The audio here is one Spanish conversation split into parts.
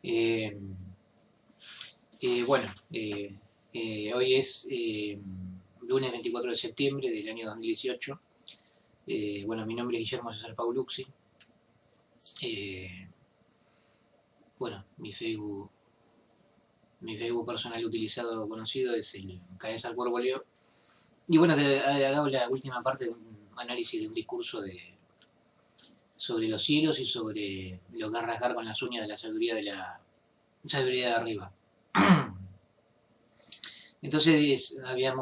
Eh, bueno, hoy es lunes 24 de septiembre del año 2018. Bueno, mi nombre es Guillermo César Paulucci. Bueno, mi Facebook personal utilizado conocido es el Caesar Corboleo. Y bueno, te hago la última parte de un análisis de un discurso sobre los cielos y sobre lo que es rasgar con las uñas de la sabiduría de arriba. Entonces había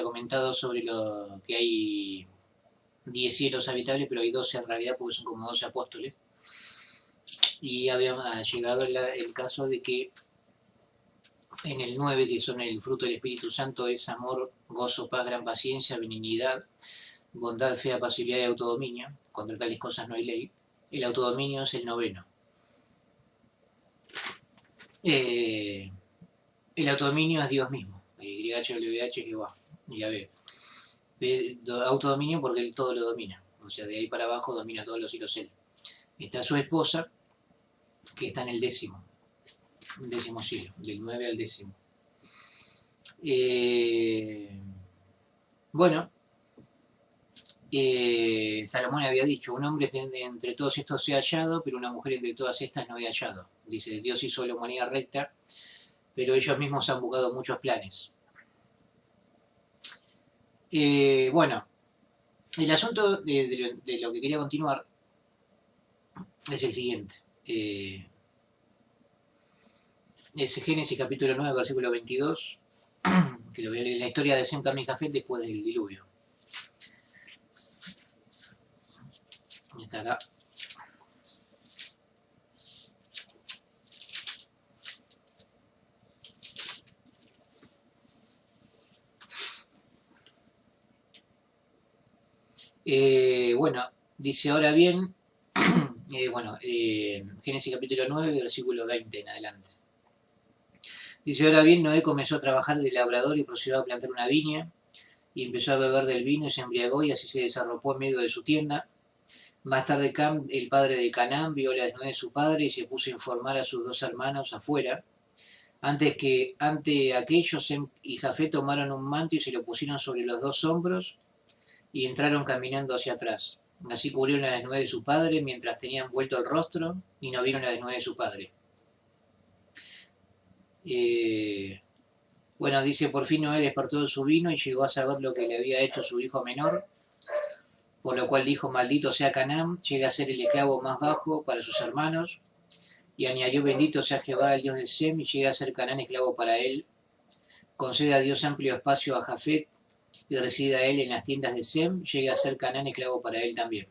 comentado sobre lo que hay 10 cielos habitables, pero hay 12 en realidad porque son como 12 apóstoles. Y había llegado el caso de que en el 9, que son el fruto del Espíritu Santo, es amor, gozo, paz, gran paciencia, benignidad, bondad, fe, apacibilidad y autodominio. Contra tales cosas no hay ley. El autodominio es el noveno. El autodominio es Dios mismo. YHWH Jehová. Ya ve. Autodominio porque él todo lo domina. O sea, de ahí para abajo domina todos los hilos él. Está su esposa, que está en el décimo cielo, del 9 al décimo. Bueno, Salomón había dicho, un hombre entre todos estos se ha hallado, pero una mujer entre todas estas no he hallado. Dice, Dios hizo la humanidad recta, pero ellos mismos han buscado muchos planes. Bueno, el asunto de lo que quería continuar es el siguiente. Es Génesis capítulo 9, versículo 22, que lo voy a leer, la historia de Sem, Cam y Jafet después del diluvio. Está acá. Bueno, dice ahora bien, Génesis capítulo 9, versículo 20 en adelante. Dice, ahora bien, Noé comenzó a trabajar de labrador y procedió a plantar una viña, y empezó a beber del vino y se embriagó, y así se desarropó en medio de su tienda. Más tarde Cam, el padre de Canaán, vio la desnudez de su padre y se puso a informar a sus dos hermanos afuera. Ante aquello, Sem y Jafet tomaron un manto y se lo pusieron sobre los dos hombros y entraron caminando hacia atrás. Así cubrieron la desnudez de su padre mientras tenían vuelto el rostro y no vieron la desnudez de su padre. Bueno, dice, por fin Noé despertó de su vino y llegó a saber lo que le había hecho su hijo menor, por lo cual dijo, maldito sea Canaán, llega a ser el esclavo más bajo para sus hermanos, y añadió, bendito sea Jehová, el Dios de Sem, y llega a ser Canaán esclavo para él. Concede a Dios amplio espacio a Jafet, y resida él en las tiendas de Sem, llega a ser Canaán esclavo para él también.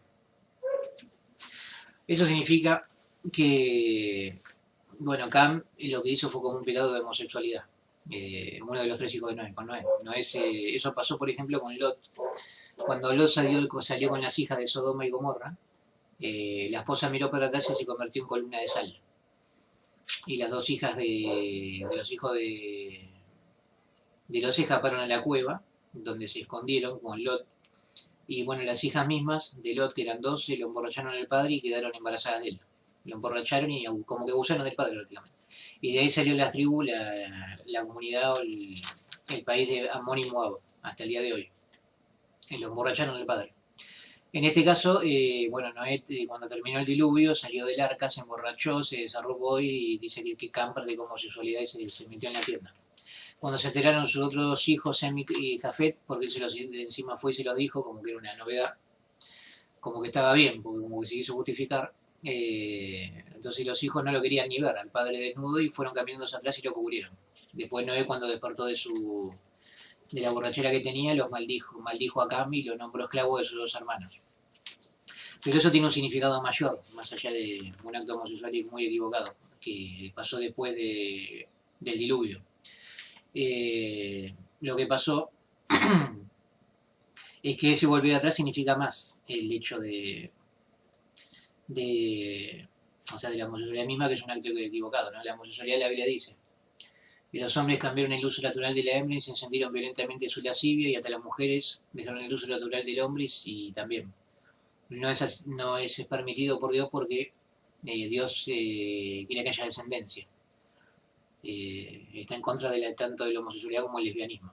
Eso significa que, bueno, Cam lo que hizo fue como un pecado de homosexualidad. Uno de los tres hijos de Noé, con Noé. Eso pasó, por ejemplo, con Lot. Cuando Lot salió con las hijas de Sodoma y Gomorra, la esposa miró para atrás y se convirtió en columna de sal. Y las dos hijas de los hijos de los escaparon a la cueva, donde se escondieron con Lot. Y bueno, las hijas mismas de Lot, que eran 12, lo emborracharon al padre y quedaron embarazadas de él. Lo emborracharon y como que abusaron del padre prácticamente. Y de ahí salió la tribu, la comunidad o el país de Amón y Moab, hasta el día de hoy. Y lo emborracharon al padre. En este caso, bueno, Noé, cuando terminó el diluvio, salió del arca, se emborrachó, se desarrolló y dice que Cam practicó homosexualidad y se metió en la tienda. Cuando se enteraron sus otros hijos, Sem y Jafet, porque él encima fue y se los dijo, como que era una novedad, como que estaba bien, porque como que se quiso justificar. Entonces los hijos no lo querían ni ver al padre desnudo y fueron caminando hacia atrás y lo cubrieron. Después Noé, cuando despertó de la borrachera que tenía, los maldijo a Cam y lo nombró esclavo de sus dos hermanos. Pero eso tiene un significado mayor, más allá de un acto homosexual muy equivocado, que pasó después del diluvio. Lo que pasó es que ese volver atrás significa más el hecho de la homosexualidad misma, que es un acto equivocado, ¿no? La homosexualidad, la Biblia dice, y los hombres cambiaron el uso natural de la hembra y se encendieron violentamente su lascivia, y hasta las mujeres dejaron el uso natural del hombre y también no es permitido por Dios porque Dios quiere que haya descendencia. Está en contra tanto de la homosexualidad como el lesbianismo.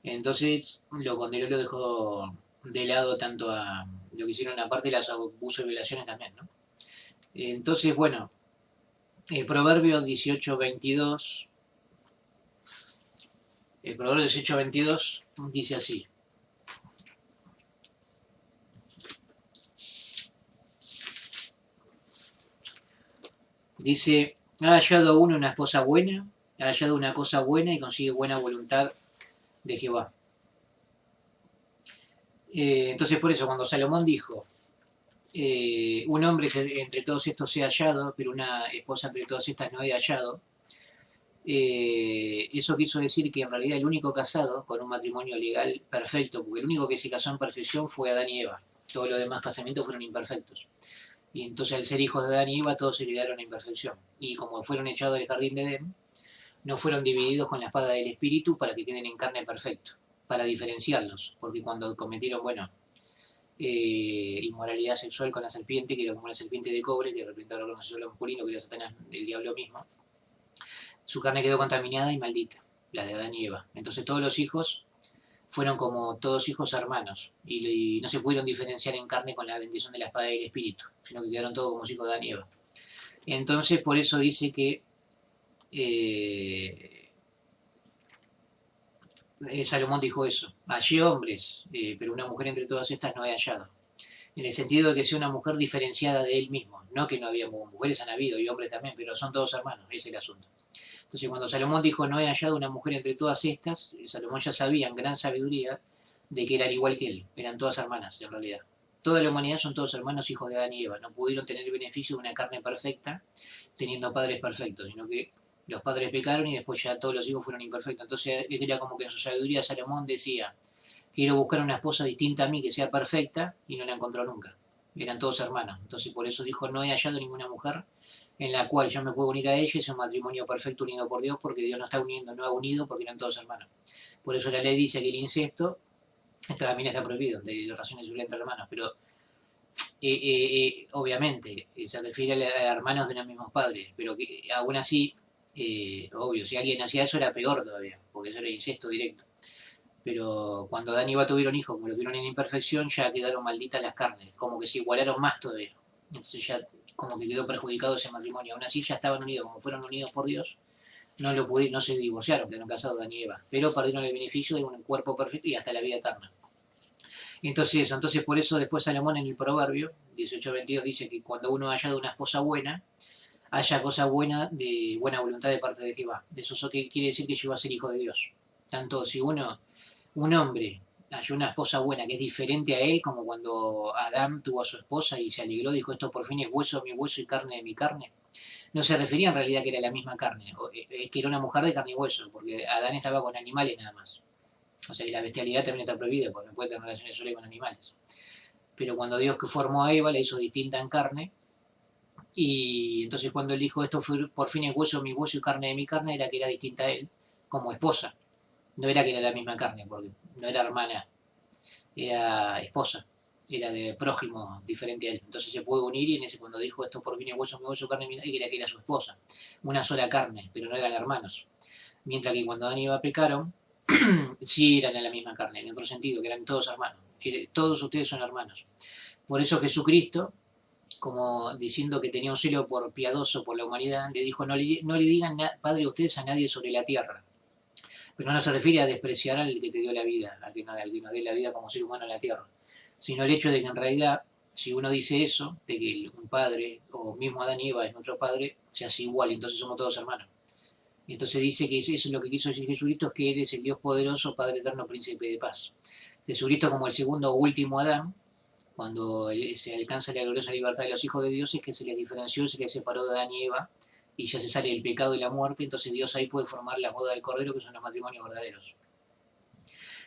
Entonces lo condenó, lo dejó de lado tanto a lo que hicieron, aparte de los abusos y violaciones también, ¿no? Entonces, bueno, Proverbios 18:22, el Proverbio 18:22 dice así: dice, ha hallado uno una esposa buena, ha hallado una cosa buena y consigue buena voluntad de Jehová. Entonces por eso cuando Salomón dijo, un hombre entre todos estos se ha hallado, pero una esposa entre todas estas no he hallado, eso quiso decir que en realidad el único casado con un matrimonio legal perfecto, porque el único que se casó en perfección fue Adán y Eva, todos los demás casamientos fueron imperfectos. Y entonces al ser hijos de Adán y Eva todos heredaron la imperfección. Y como fueron echados del jardín de Edén, no fueron divididos con la espada del espíritu para que queden en carne perfecto, para diferenciarlos, porque cuando cometieron, bueno, inmoralidad sexual con la serpiente, que era como una serpiente de cobre, que representaba lo masculino, que era Satanás, el diablo mismo, su carne quedó contaminada y maldita, la de Adán y Eva. Entonces todos los hijos fueron como todos hijos hermanos y no se pudieron diferenciar en carne con la bendición de la espada del espíritu, sino que quedaron todos como hijos de Adán y Eva. Entonces por eso dice que Salomón dijo eso: hallé hombres, pero una mujer entre todas estas no he hallado. En el sentido de que sea una mujer diferenciada de él mismo, no que no había mujeres, han habido y hombres también, pero son todos hermanos, ese es el asunto. Entonces cuando Salomón dijo no he hallado una mujer entre todas estas, Salomón ya sabía en gran sabiduría de que eran igual que él, eran todas hermanas en realidad. Toda la humanidad son todos hermanos, hijos de Adán y Eva, no pudieron tener el beneficio de una carne perfecta teniendo padres perfectos, sino que los padres pecaron y después ya todos los hijos fueron imperfectos. Entonces era como que en su sabiduría Salomón decía, quiero buscar una esposa distinta a mí que sea perfecta, y no la encontró nunca. Eran todos hermanos. Entonces por eso dijo, no he hallado ninguna mujer en la cual yo me puedo unir a ella, es un matrimonio perfecto unido por Dios, porque Dios no está uniendo, no ha unido, porque eran todos hermanos. Por eso la ley dice que el incesto también está prohibido, de relaciones sexuales entre hermanos, pero obviamente se refiere a hermanos de los mismos padres, pero que aún así, obvio, si alguien hacía eso era peor todavía, porque eso era incesto directo. Pero cuando Adán y Eva tuvieron hijos, como lo tuvieron en imperfección, ya quedaron malditas las carnes, como que se igualaron más todavía. Entonces ya como que quedó perjudicado ese matrimonio. Aún así ya estaban unidos, como fueron unidos por Dios, no se divorciaron, quedaron casados Adán y Eva, pero perdieron el beneficio de un cuerpo perfecto y hasta la vida eterna. Entonces por eso después Salomón en el Proverbio 18:22 dice que cuando uno haya de una esposa buena, haya cosa buena de buena voluntad de parte de Jehová. De eso que quiere decir que llegó a ser hijo de Dios. Tanto si un hombre halló una esposa buena que es diferente a él, como cuando Adán tuvo a su esposa y se alegró, dijo, esto por fin es hueso de mi hueso y carne de mi carne. No se refería en realidad que era la misma carne, es que era una mujer de carne y hueso, porque Adán estaba con animales nada más. O sea, y la bestialidad también está prohibida, porque no puede tener relaciones sexuales con animales. Pero cuando Dios que formó a Eva, la hizo distinta en carne, y entonces cuando él dijo, esto fue por fin es hueso de mi hueso y carne de mi carne, era que era distinta a él como esposa. No era que era la misma carne, porque no era hermana, era esposa, era de prójimo diferente a él. Entonces se pudo unir y en ese cuando dijo esto por fin es hueso, mi hueso, carne, mi carne, era que era su esposa. Una sola carne, pero no eran hermanos. Mientras que cuando Adán y Eva pecaron, sí eran en la misma carne, en otro sentido, que eran todos hermanos. Todos ustedes son hermanos. Por eso Jesucristo, como diciendo que tenía un celo por piadoso por la humanidad, le dijo, no le digan, Padre, ustedes a nadie sobre la tierra. Pero no se refiere a despreciar al que te dio la vida, al que nos dé la vida como ser humano en la tierra, sino el hecho de que en realidad, si uno dice eso, de que un padre, o mismo Adán y Eva es nuestro padre, se hace igual, entonces somos todos hermanos. Y entonces dice que eso es lo que quiso decir Jesucristo, es que Él es el Dios poderoso, Padre eterno, príncipe de paz. Jesucristo como el segundo o último Adán, cuando se alcanza la gloriosa libertad de los hijos de Dios, es que se les diferenció, se les separó de Adán y Eva, y ya se sale del pecado y la muerte, entonces Dios ahí puede formar la boda del Cordero, que son los matrimonios verdaderos.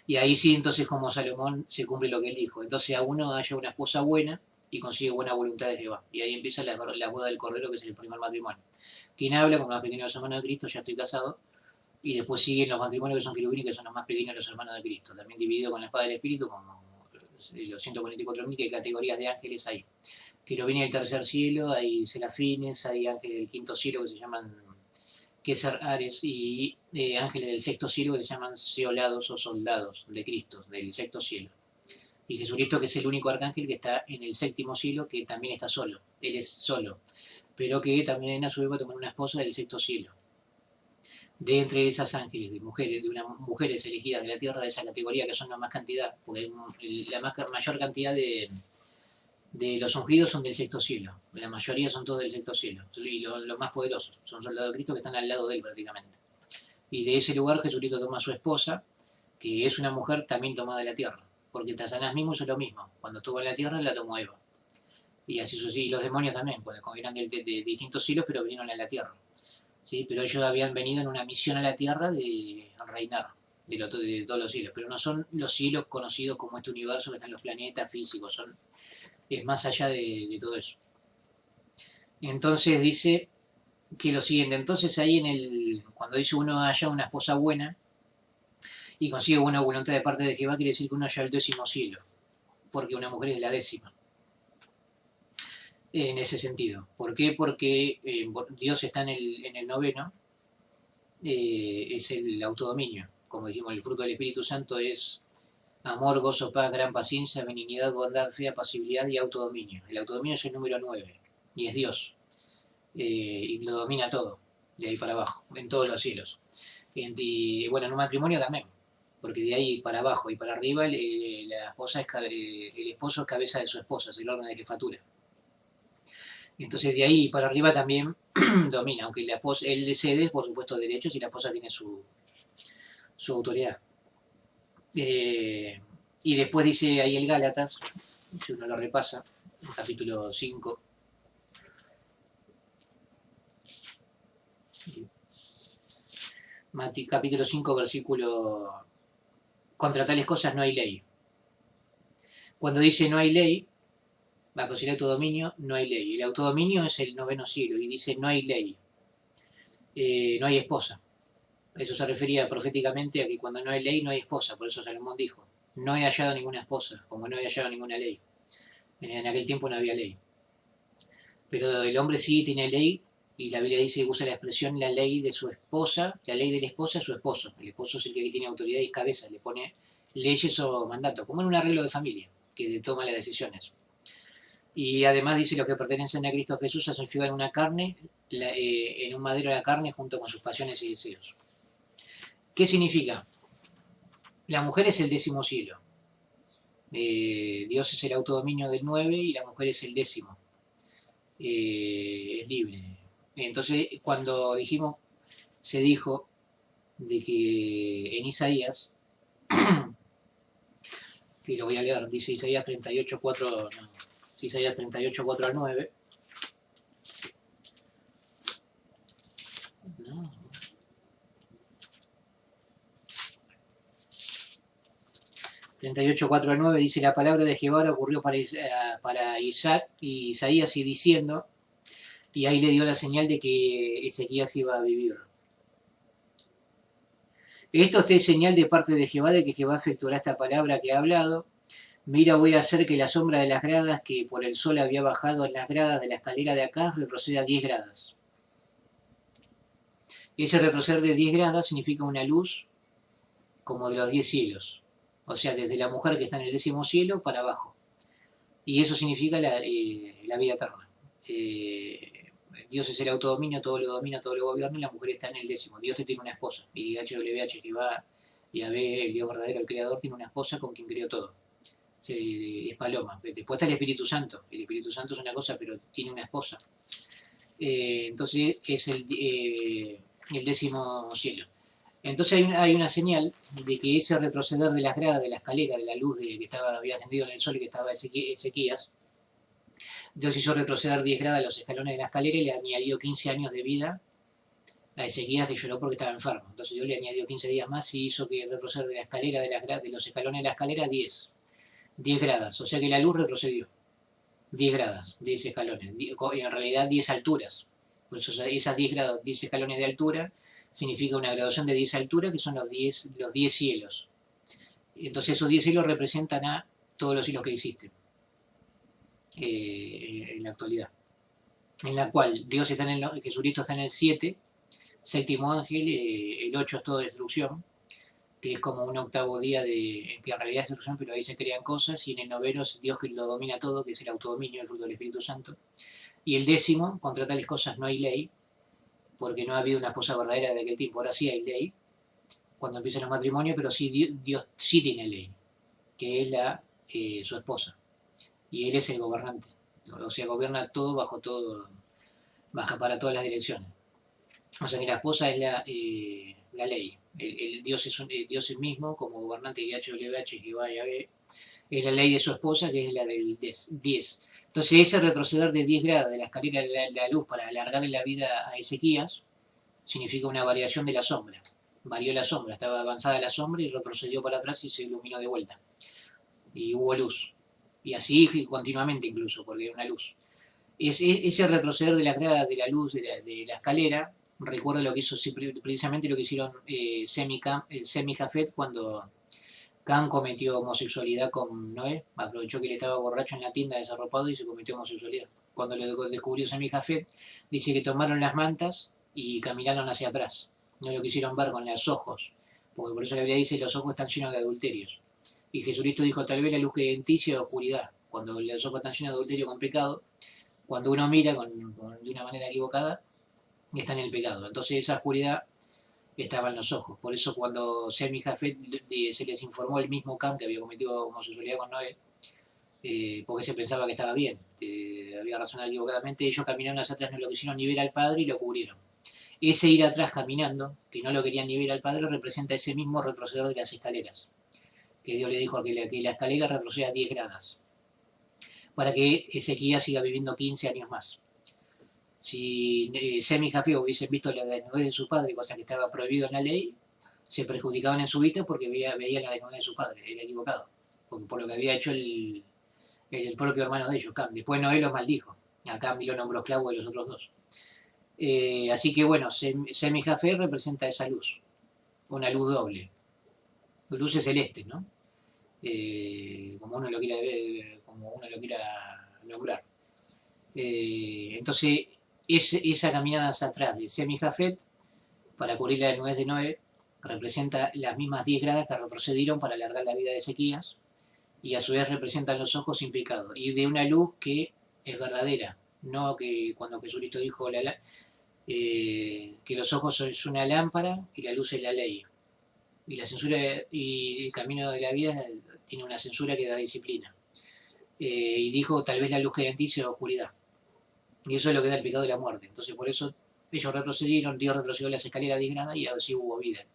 Y ahí sí, entonces como Salomón se cumple lo que él dijo. Entonces a uno haya una esposa buena y consigue buena voluntad de Jehová. Y ahí empieza la boda del Cordero, que es el primer matrimonio. Quien habla, como los pequeños hermanos de Cristo, ya estoy casado. Y después siguen los matrimonios que son querubines, que son los más pequeños de los hermanos de Cristo. También dividido con la espada del Espíritu, como los 144.000, que hay categorías de ángeles ahí. que lo viene del tercer cielo, hay serafines, hay ángeles del quinto cielo que se llaman Keser Ares, y ángeles del sexto cielo que se llaman seolados o soldados de Cristo, del sexto cielo. Y Jesucristo, que es el único arcángel que está en el séptimo cielo, que también está solo, él es solo, pero que también a su vez va a tomar una esposa del sexto cielo. De entre esas ángeles, de mujeres elegidas de la tierra, de esa categoría, que son la más cantidad, porque la mayor cantidad de los ungidos son del sexto cielo, la mayoría son todos del sexto cielo, y los más poderosos son soldados de Cristo que están al lado de él prácticamente. Y de ese lugar Jesucristo toma a su esposa, que es una mujer también tomada de la tierra, porque Satanás mismo hizo lo mismo, cuando estuvo en la tierra la tomó Eva. Y así sucedió, y los demonios también, porque eran de distintos cielos, pero vinieron a la tierra. ¿Sí? Pero ellos habían venido en una misión a la tierra de reinar de todos los cielos, pero no son los cielos conocidos como este universo que están los planetas físicos, es más allá de todo eso. Entonces dice que lo siguiente, entonces ahí cuando dice uno haya una esposa buena y consigue buena voluntad de parte de Jehová, quiere decir que uno haya el 10º cielo, porque una mujer es la 10ª. En ese sentido. ¿Por qué? Porque Dios está en el 9º, es el autodominio. Como dijimos, el fruto del Espíritu Santo es amor, gozo, paz, gran paciencia, benignidad, bondad, fe, pasibilidad y autodominio. El autodominio es el número 9 y es Dios. Y lo domina todo, de ahí para abajo, en todos los cielos. Y bueno, en un matrimonio también, porque de ahí para abajo y para arriba la esposa el esposo es cabeza de su esposa, es el orden de jefatura. Entonces de ahí para arriba también domina, aunque él le cede, por supuesto, derechos y la esposa tiene su autoridad. Y después dice ahí el Gálatas, si uno lo repasa, en capítulo 5. Capítulo 5, versículo... Contra tales cosas no hay ley. Cuando dice no hay ley, bajo el autodominio, no hay ley. El autodominio es el 9º cielo y dice no hay ley, no hay esposa. Eso se refería proféticamente a que cuando no hay ley no hay esposa, por eso Salomón dijo, no he hallado ninguna esposa, como no he hallado ninguna ley. En aquel tiempo no había ley. Pero el hombre sí tiene ley, y la Biblia dice, usa la expresión la ley de su esposa, la ley de la esposa es su esposo. El esposo es el que tiene autoridad y es cabeza, le pone leyes o mandatos, como en un arreglo de familia, que toma las decisiones. Y además dice, los que pertenecen a Cristo Jesús se figuran en una carne, en un madero de la carne junto con sus pasiones y deseos. ¿Qué significa? La mujer es el 10º cielo. Dios es el autodominio del 9 y la mujer es el 10º. Es libre. Entonces, cuando se dijo de que en Isaías, y lo voy a leer, dice Isaías 38, 4, no, Isaías 38, 4 al 9. No. 38, 4 al 9 dice, la palabra de Jehová ocurrió para Isaac y Isaías y diciendo, y ahí le dio la señal de que Ezequías iba a vivir. Esto es señal de parte de Jehová de que Jehová efectuará esta palabra que ha hablado. Mira, voy a hacer que la sombra de las gradas que por el sol había bajado en las gradas de la escalera de acá retroceda 10 gradas. Ese retroceder de 10 gradas significa una luz como de los 10 cielos. O sea, desde la mujer que está en el 10º cielo para abajo. Y eso significa la vida eterna. Dios es el autodominio, todo lo domina, todo lo gobierna, y la mujer está en el 10º. Dios tiene una esposa. Y HWH, que va y a ver el Dios verdadero, el Creador, tiene una esposa con quien creó todo. Es Paloma. Después está el Espíritu Santo. El Espíritu Santo es una cosa, pero tiene una esposa. Entonces es el 10º cielo. Entonces hay una señal de que ese retroceder de las gradas de la escalera, de la luz que había ascendido en el sol y que estaba Ezequías, Dios hizo retroceder 10 gradas a los escalones de la escalera y le añadió 15 años de vida a Ezequías, que lloró porque estaba enfermo. Entonces Dios le añadió 15 días más y hizo que retroceder de la escalera, de los escalones de la escalera 10 gradas. O sea que la luz retrocedió 10 gradas, 10 escalones, y en realidad 10 alturas. Por eso esas 10 grados, 10 escalones de altura, significa una graduación de 10 alturas, que son los 10 cielos. Entonces esos 10 cielos representan a todos los cielos que existen. en la actualidad, en la cual Dios está Jesucristo está en el 7, séptimo ángel, el 8 es todo destrucción, que es como un octavo día que en realidad es destrucción, pero ahí se crean cosas, y en el noveno es Dios que lo domina todo, que es el autodominio, el fruto del Espíritu Santo, y el décimo, contra tales cosas no hay ley, porque no ha habido una esposa verdadera de aquel tiempo, ahora sí hay ley, cuando empiezan los matrimonios, pero sí Dios sí tiene ley, que es su esposa, y él es el gobernante, o sea, gobierna todo bajo todo, baja para todas las direcciones. O sea que la esposa es la ley. El Dios Dios es mismo, como gobernante de HWH, Jehová Yahvé, es la ley de su esposa, que es la del 10. Entonces ese retroceder de 10 grados de la escalera de la luz para alargarle la vida a Ezequías significa una variación de la sombra. Varió la sombra, estaba avanzada la sombra y retrocedió para atrás y se iluminó de vuelta. Y hubo luz. Y así continuamente incluso, porque era una luz. Ese retroceder de de la luz de la escalera recuerda lo que hizo precisamente lo que hicieron Sem y Jafet cuando Cam cometió homosexualidad con Noé, aprovechó que él estaba borracho en la tienda desarropado y se cometió homosexualidad. Cuando lo descubrió Sem y Jafet, dice que tomaron las mantas y caminaron hacia atrás. No lo quisieron ver con los ojos, porque por eso la Biblia dice los ojos están llenos de adulterios. Y Jesucristo dijo, tal vez la luz que en ti sea oscuridad. Cuando los ojos están llenos de adulterio con pecado, cuando uno mira de una manera equivocada, está en el pecado. Entonces esa oscuridad estaba en los ojos. Por eso cuando Sem y Jafet se les informó el mismo Cam que había cometido homosexualidad con Noé, porque se pensaba que estaba bien, había razonado equivocadamente, ellos caminaron hacia atrás, no lo quisieron ni ver al Padre y lo cubrieron. Ese ir atrás caminando, que no lo querían ni ver al Padre, representa ese mismo retroceder de las escaleras, que Dios le dijo que la escalera retroceda 10 grados, para que Ezequías siga viviendo 15 años más. Si Sem y Jafet hubiesen visto la desnudez de su padre, cosa que estaba prohibido en la ley, se perjudicaban en su vista porque veía la desnudez de su padre, era equivocado, por lo que había hecho el propio hermano de ellos, Cam. Después Noé los maldijo, a Cam lo nombró esclavo de los otros dos. Así que bueno, Sem y Jafet representa esa luz, una luz doble, luces celestes, ¿no? Como uno lo quiera ver, como uno lo quiera nombrar. Entonces, esa caminada hacia atrás de Sem y Jafet para cubrir la desnudez de Noé representa las mismas 10 gradas que retrocedieron para alargar la vida de Ezequías, y a su vez representan los ojos sin pecado, y de una luz que es verdadera, no que cuando Jesucristo dijo que los ojos son una lámpara y la luz es la ley, y la censura y el camino de la vida tiene una censura que da disciplina, y dijo tal vez la luz que hay en ti sea oscuridad, y eso es lo que da el pecado de la muerte. Entonces por eso ellos retrocedieron, Dios retrocedió las escaleras de grana y así hubo vida.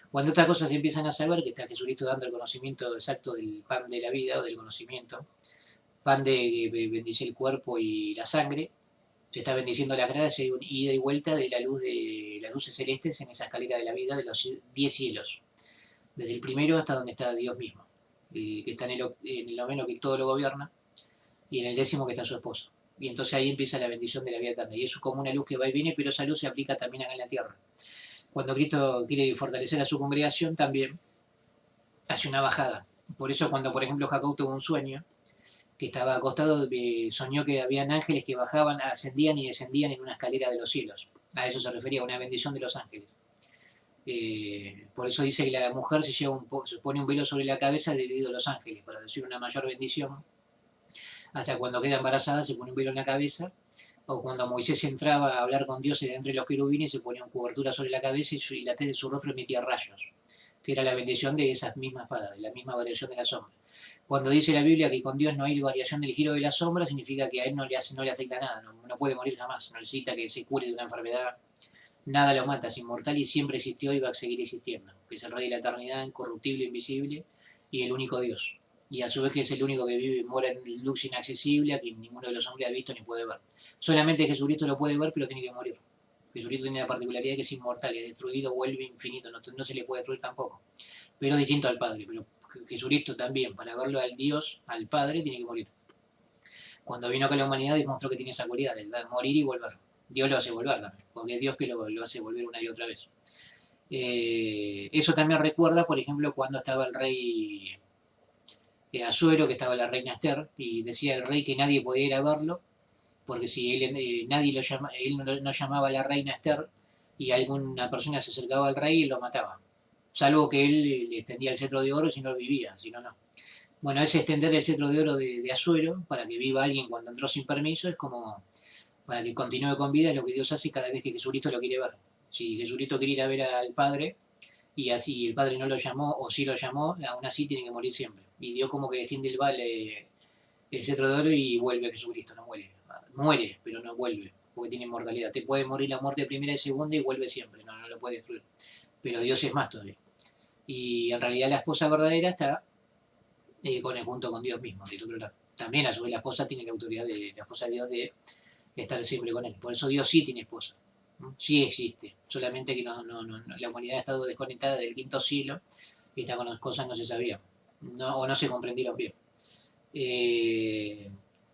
Cuando estas cosas se empiezan a saber, que está Jesucristo dando el conocimiento exacto del pan de la vida o del conocimiento, pan de que bendice el cuerpo y la sangre, se está bendiciendo las gradas y ida y vuelta de las luces celestes en esa escalera de la vida de los 10 cielos, desde el primero hasta donde está Dios mismo, que está en el noveno que todo lo gobierna, y en el décimo que está su esposo. Y entonces ahí empieza la bendición de la vida eterna. Y eso es como una luz que va y viene, pero esa luz se aplica también acá en la tierra. Cuando Cristo quiere fortalecer a su congregación, también hace una bajada. Por eso cuando, por ejemplo, Jacob tuvo un sueño, que estaba acostado, soñó que habían ángeles que bajaban, ascendían y descendían en una escalera de los cielos. A eso se refería, a una bendición de los ángeles. Por eso dice que la mujer se pone un velo sobre la cabeza debido a los ángeles, para recibir una mayor bendición. Hasta cuando queda embarazada se pone un velo en la cabeza, o cuando Moisés entraba a hablar con Dios de entre los querubines se ponía una cobertura sobre la cabeza y la tez de su rostro emitía rayos, que era la bendición de esas mismas espadas, de la misma variación de la sombra. Cuando dice la Biblia que con Dios no hay variación del giro de la sombra, significa que a él no le afecta nada, no puede morir jamás, no necesita que se cure de una enfermedad, nada lo mata, es inmortal y siempre existió y va a seguir existiendo, que es el Rey de la eternidad, incorruptible, invisible y el único Dios. Y a su vez que es el único que vive y mora en luz inaccesible, a quien ninguno de los hombres ha visto ni puede ver. Solamente Jesucristo lo puede ver, pero tiene que morir. Jesucristo tiene la particularidad que es inmortal, es destruido, vuelve infinito, no se le puede destruir tampoco. Pero distinto al Padre. Pero Jesucristo también, para verlo al Dios, al Padre, tiene que morir. Cuando vino con la humanidad demostró que tiene esa cualidad, de morir y volver. Dios lo hace volver también, porque es Dios que lo hace volver una y otra vez. Eso también recuerda, por ejemplo, cuando estaba el rey Asuero, que estaba la reina Esther, y decía el rey que nadie podía ir a verlo, porque si nadie él no llamaba a la reina Esther y alguna persona se acercaba al rey, él lo mataba. Salvo que él le extendía el cetro de oro si no vivía, si no, no. Bueno, ese extender el cetro de oro de Asuero para que viva alguien cuando entró sin permiso es como para que continúe con vida, es lo que Dios hace cada vez que Jesucristo lo quiere ver. Si Jesucristo quiere ir a ver al Padre y así el Padre no lo llamó o sí lo llamó, aún así tiene que morir siempre. Y Dios como que le extiende el cetro de oro y vuelve Jesucristo, no muere. Muere, pero no vuelve, porque tiene inmortalidad. Te puede morir la muerte primera y segunda y vuelve siempre, no lo puede destruir. Pero Dios es más todavía. Y en realidad la esposa verdadera está junto con Dios mismo, del otro lado. También a su vez la esposa tiene la autoridad de la esposa de Dios de estar siempre con él. Por eso Dios sí tiene esposa. Sí existe, solamente que la humanidad ha estado desconectada del quinto cielo y estas cosas no se sabían o no se comprendieron bien.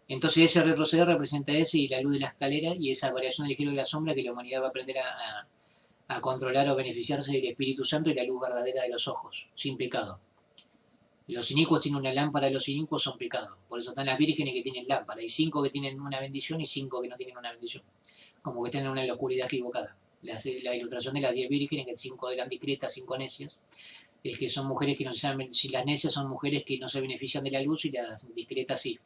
Entonces ese retroceder representa ese y la luz de la escalera y esa variación del ligero de la sombra que la humanidad va a aprender a controlar o beneficiarse del Espíritu Santo y la luz verdadera de los ojos, sin pecado. Los inicuos tienen una lámpara, los inicuos son pecados. Por eso están las vírgenes que tienen lámpara. Hay 5 que tienen una bendición y 5 que no tienen una bendición. Como que están en una oscuridad equivocada. La ilustración de las 10 vírgenes, que 5 eran discretas, 5 necias, es que son mujeres que no se saben, si las necias son mujeres que no se benefician de la luz y las discretas sí.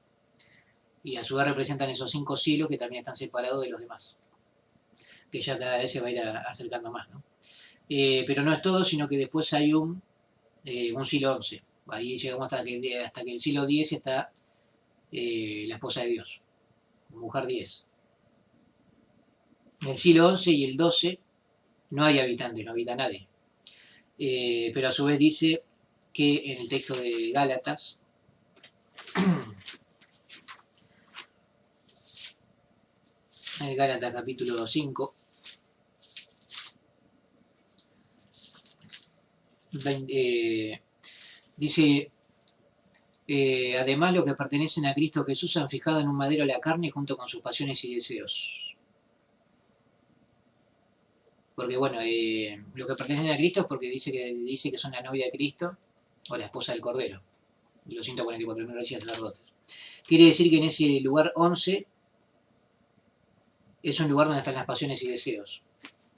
Y a su vez representan esos 5 cielos que también están separados de los demás. Que ya cada vez se va a ir acercando más, ¿no? Pero no es todo, sino que después hay un siglo XI. Ahí llegamos hasta que el siglo X está la esposa de Dios, mujer 10. En el siglo XI y el XII no hay habitantes, no habita nadie. Pero a su vez dice que en el texto de Gálatas, en el Gálatas capítulo 5, dice, además los que pertenecen a Cristo Jesús han fijado en un madero la carne junto con sus pasiones y deseos. Porque bueno, los que pertenecen a Cristo es porque dice que son la novia de Cristo o la esposa del Cordero. Y los 144.000 reyes sacerdotes. Quiere decir que en ese lugar 11 es un lugar donde están las pasiones y deseos.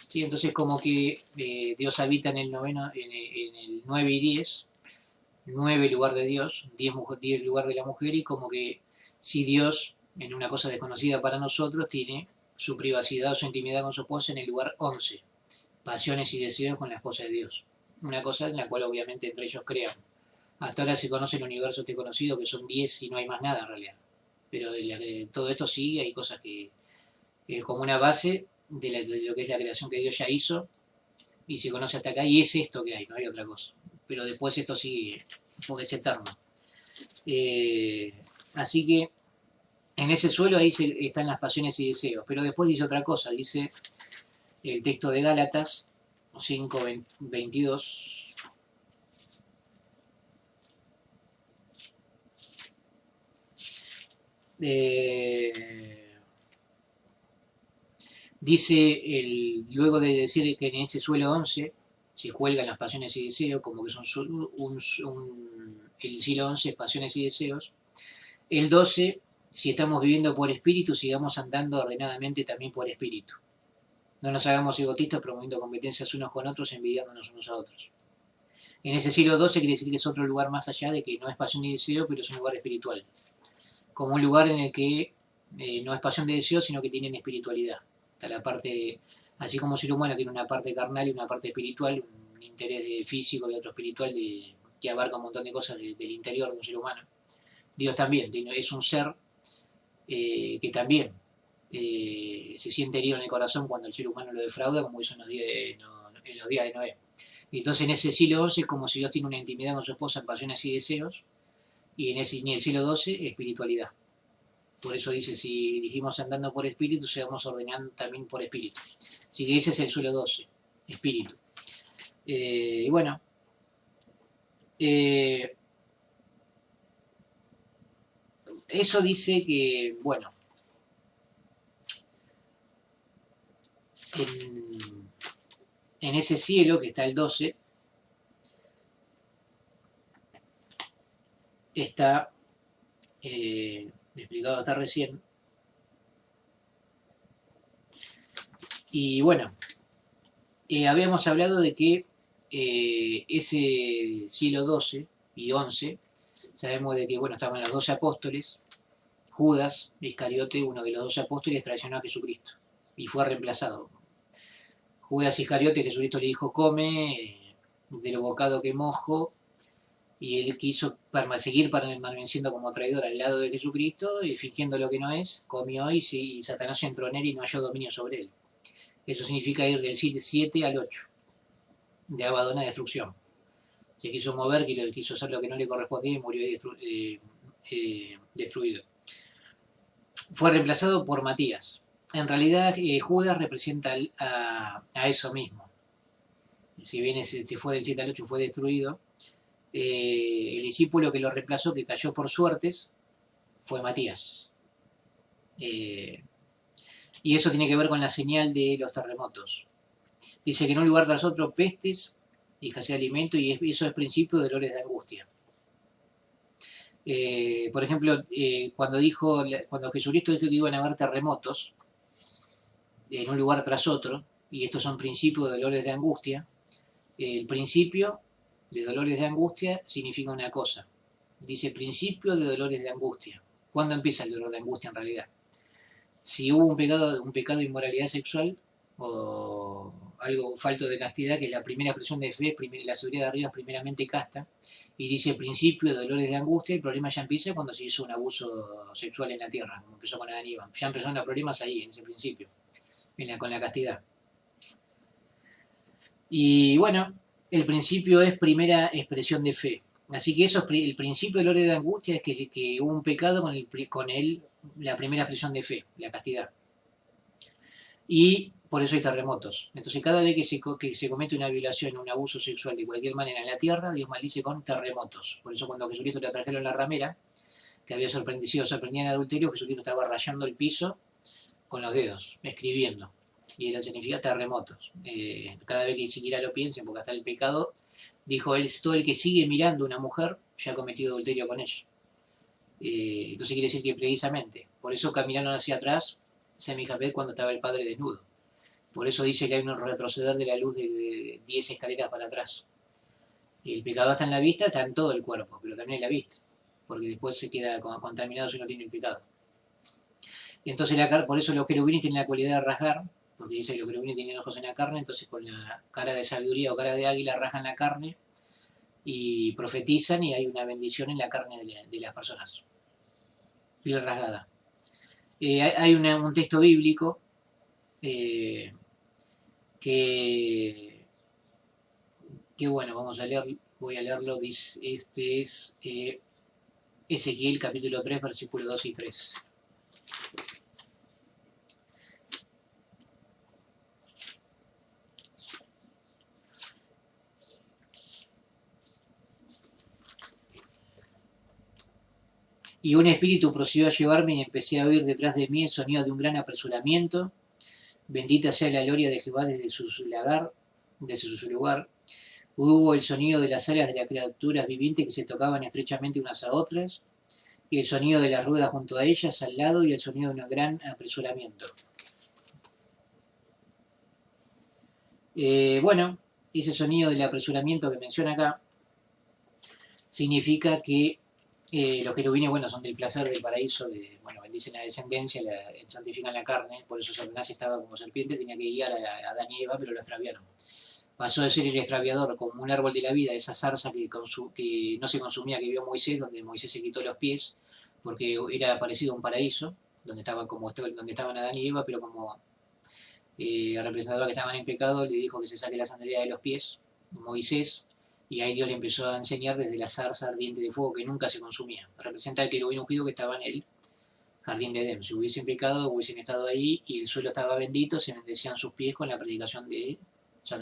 ¿Sí? Entonces como que Dios habita en el 9 y 10, 9 lugar de Dios, 10 lugar de la mujer, y como que si Dios, en una cosa desconocida para nosotros, tiene su privacidad o su intimidad con su esposa en el lugar 11, pasiones y deseos con la esposa de Dios. Una cosa en la cual obviamente entre ellos crean. Hasta ahora se conoce el universo este conocido, que son 10 y no hay más nada en realidad. Pero todo esto sí, hay cosas que como una base de lo que es la creación que Dios ya hizo, y se conoce hasta acá, y es esto que hay, no hay otra cosa. Pero después esto sigue, porque es eterno. Así que en ese suelo ahí están las pasiones y deseos. Pero después dice otra cosa, dice el texto de Gálatas 5:22. Dice, luego de decir que en ese suelo 11 se cuelgan las pasiones y deseos, como que son el siglo 11 es pasiones y deseos. El 12, si estamos viviendo por espíritu, sigamos andando ordenadamente también por espíritu. No nos hagamos egotistas promoviendo competencias unos con otros, envidiándonos unos a otros. En ese siglo 12 quiere decir que es otro lugar más allá de que no es pasión y deseo, pero es un lugar espiritual. Como un lugar en el que no es pasión de deseo, sino que tienen espiritualidad. Está la parte, así como el ser humano tiene una parte carnal y una parte espiritual, un interés físico y otro espiritual que abarca un montón de cosas del interior de un ser humano. Dios también es un ser que también se siente herido en el corazón cuando el ser humano lo defrauda, como hizo en los días de Noé. Y entonces en ese siglo XI es como si Dios tiene una intimidad con su esposa en pasiones y deseos, y en el siglo XII espiritualidad. Por eso dice, si dijimos andando por espíritu, sigamos ordenando también por espíritu. Así que ese es el suelo 12, espíritu. Y bueno, eso dice que, bueno, en ese cielo que está el 12, está explicado hasta recién. Y bueno, habíamos hablado de que ese siglo XII y XI, sabemos de que bueno, estaban los 12 apóstoles. Judas Iscariote, uno de los 12 apóstoles, traicionó a Jesucristo y fue reemplazado. Judas Iscariote, Jesucristo le dijo, come de lo bocado que mojo, y él quiso seguir permaneciendo como traidor al lado de Jesucristo, y fingiendo lo que no es, comió y Satanás entró en él y no halló dominio sobre él. Eso significa ir del 7 al 8, de Abadón a destrucción. Se quiso mover, quiso hacer lo que no le correspondía y murió destruido. Fue reemplazado por Matías. En realidad, Judas representa a eso mismo. Si bien se fue del 7 al 8 y fue destruido, el discípulo que lo reemplazó, que cayó por suertes, fue Matías. Y eso tiene que ver con la señal de los terremotos. Dice que en un lugar tras otro pestes y escasez de alimento, y eso es principio de dolores de angustia. Por ejemplo, cuando Jesucristo dijo que iban a haber terremotos en un lugar tras otro, y estos son principios de dolores de angustia, el principio de dolores de angustia significa una cosa. Dice principio de dolores de angustia. ¿Cuándo empieza el dolor de angustia en realidad? Si hubo un pecado de inmoralidad sexual o algo falto de castidad, que es la primera expresión de fe, la sabiduría de arriba es primeramente casta, y dice principio de dolores de angustia, el problema ya empieza cuando se hizo un abuso sexual en la tierra, como empezó con Adán y Eva. Ya empezaron los problemas ahí, en ese principio, con la castidad. Y bueno, el principio es primera expresión de fe. Así que eso es el principio del dolor de angustia, es que hubo un pecado con la primera expresión de fe, la castidad. Y por eso hay terremotos. Entonces cada vez que se comete una violación, un abuso sexual de cualquier manera en la tierra, Dios maldice con terremotos. Por eso cuando Jesucristo le trajeron la ramera, que había sorprendido en adulterio, Jesucristo estaba rayando el piso con los dedos, escribiendo. Y era significa terremotos. Cada vez que siquiera lo piensen, porque hasta el pecado, dijo él, todo el que sigue mirando a una mujer ya ha cometido adulterio con ella. Entonces quiere decir que precisamente, por eso caminaron hacia atrás Semijabed cuando estaba el padre desnudo. Por eso dice que hay un retroceder de la luz de 10 escaleras para atrás. Y el pecado está en la vista, está en todo el cuerpo, pero también en la vista, porque después se queda contaminado si no tiene el pecado. Entonces por eso los querubines tienen la cualidad de rasgar, porque dice que los querubines tienen ojos en la carne, entonces con la cara de sabiduría o cara de águila rajan la carne y profetizan y hay una bendición en la carne de las personas. Piel rasgada. Hay un texto bíblico que bueno, voy a leerlo, este es Ezequiel capítulo 3, versículos 2 y 3. Y un espíritu procedió a llevarme y empecé a oír detrás de mí el sonido de un gran apresuramiento. Bendita sea la gloria de Jehová desde su lugar. Hubo el sonido de las alas de las criaturas vivientes que se tocaban estrechamente unas a otras, y el sonido de las ruedas junto a ellas al lado, y el sonido de un gran apresuramiento. Bueno, ese sonido del apresuramiento que menciona acá significa que los querubines, bueno, son del placer, del paraíso, bendicen la descendencia, santifican la carne, por eso Satanás estaba como serpiente, tenía que guiar a Adán y Eva, pero lo extraviaron. Pasó de ser el extraviador como un árbol de la vida, esa zarza que no se consumía, que vio Moisés, donde Moisés se quitó los pies, porque era parecido a un paraíso, donde estaban Adán y Eva, pero como representaba que estaban en pecado, le dijo que se saque la sandalia de los pies, Moisés, y ahí Dios le empezó a enseñar desde la zarza ardiente de fuego que nunca se consumía. Representa el querubín ungido que estaba en el jardín de Edén. Si hubiesen pecado, hubiesen estado ahí y el suelo estaba bendito, se bendecían sus pies con la predicación de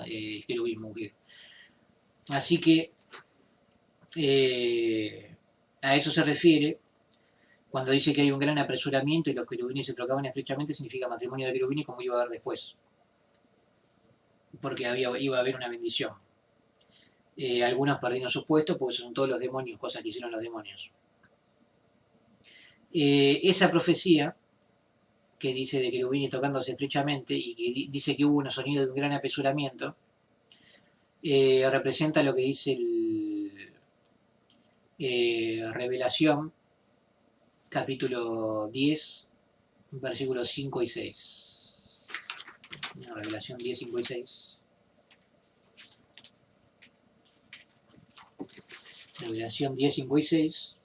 el querubín ungido. Así que a eso se refiere cuando dice que hay un gran apresuramiento y los querubines se trocaban estrechamente, significa matrimonio de querubines como iba a haber después, porque iba a haber una bendición. Algunos perdieron sus puestos porque son todos los demonios, cosas que hicieron los demonios. Esa profecía que dice de querubines tocándose estrechamente y que dice que hubo un sonido de un gran apresuramiento, representa lo que dice Revelación, capítulo 10, versículos 5 y 6. Revelación 10, 5 y 6. Revelación 10, 5 y 6.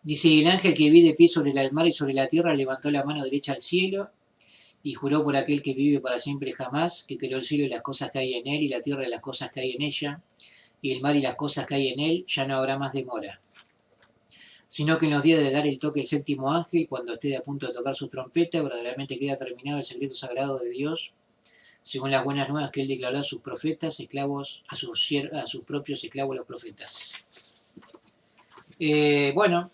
Dice, el ángel que vi de pie sobre el mar y sobre la tierra levantó la mano derecha al cielo y juró por aquel que vive para siempre jamás, que creó el cielo y las cosas que hay en él, y la tierra y las cosas que hay en ella, y el mar y las cosas que hay en él, ya no habrá más demora. Sino que en los días de dar el toque el séptimo ángel, cuando esté a punto de tocar su trompeta, verdaderamente queda terminado el secreto sagrado de Dios, según las buenas nuevas que él declaró a sus profetas, esclavos, a sus propios esclavos los profetas. Bueno,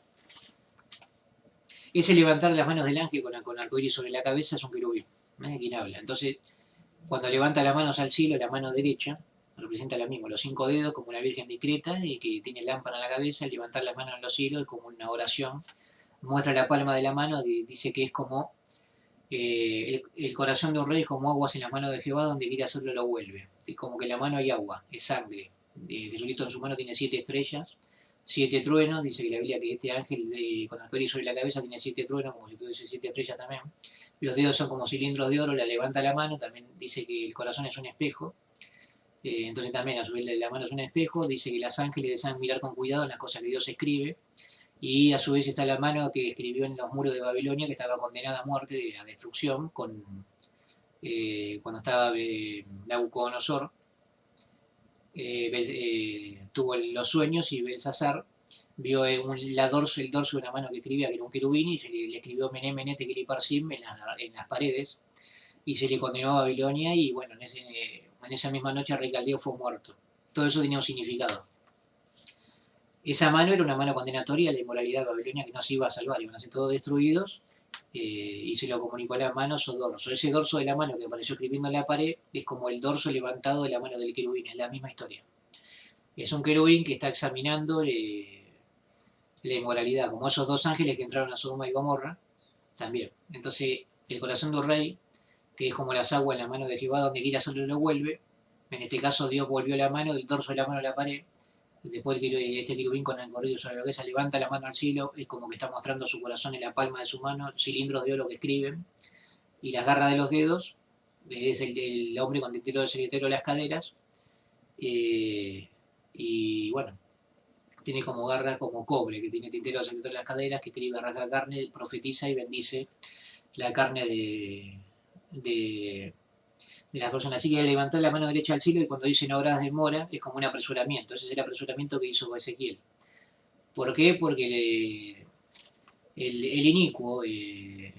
ese levantar las manos del ángel con arcoíris sobre la cabeza es un querubín, quien habla. Entonces, cuando levanta las manos al cielo, la mano derecha representa lo mismo, los 5 dedos como la Virgen discreta y que tiene lámpara en la cabeza, el levantar las manos en los cielos es como una oración, muestra la palma de la mano, dice que es como el corazón de un rey es como aguas en las manos de Jehová, donde quiere hacerlo lo vuelve, es como que en la mano hay agua, es sangre. Jesucristo en su mano tiene 7 estrellas, 7 truenos, dice que la Biblia que este ángel con arcoíris sobre la cabeza tiene 7 truenos, como si tuviese 7 estrellas también. Los dedos son como cilindros de oro, la levanta la mano, también dice que el corazón es un espejo, entonces también a su vez la mano es un espejo, dice que las ángeles desean mirar con cuidado en las cosas que Dios escribe, y a su vez está la mano que escribió en los muros de Babilonia, que estaba condenada a muerte, a destrucción, cuando estaba Nabucodonosor, tuvo los sueños y Belsasar vio el dorso de una mano que escribía, que era un querubín, y se le escribió Mené, Mené, Tekel Parsim en las paredes, y se le condenó a Babilonia, y bueno, en esa misma noche el rey Caldeo fue muerto. Todo eso tenía un significado. Esa mano era una mano condenatoria a la inmoralidad de Babilonia, que no se iba a salvar, iban a ser todos destruidos, y se lo comunicó a las manos o dorso. Ese dorso de la mano que apareció escribiendo en la pared es como el dorso levantado de la mano del querubín, es la misma historia. Es un querubín que está examinando la inmoralidad, como esos 2 ángeles que entraron a Sodoma y Gomorra, también. Entonces, el corazón de un rey, que es como las aguas en la mano de Jehová, donde quiere hacerlo lo vuelve. En este caso, Dios volvió la mano, del dorso de la mano a la pared. Después este querubín con el corrido sobre la cabeza levanta la mano al cielo, es como que está mostrando su corazón en la palma de su mano, cilindros de oro que escriben, y las garras de los dedos, es el hombre con tintero de secretario de las caderas, y bueno, tiene como garra como cobre, que tiene tintero de secretario de las caderas, que escribe, arranca carne, profetiza y bendice la carne de las personas. Así que levantar la mano derecha al cielo, y cuando dicen horas de mora, es como un apresuramiento. Ese es el apresuramiento que hizo Ezequiel. ¿Por qué? Porque el inicuo, el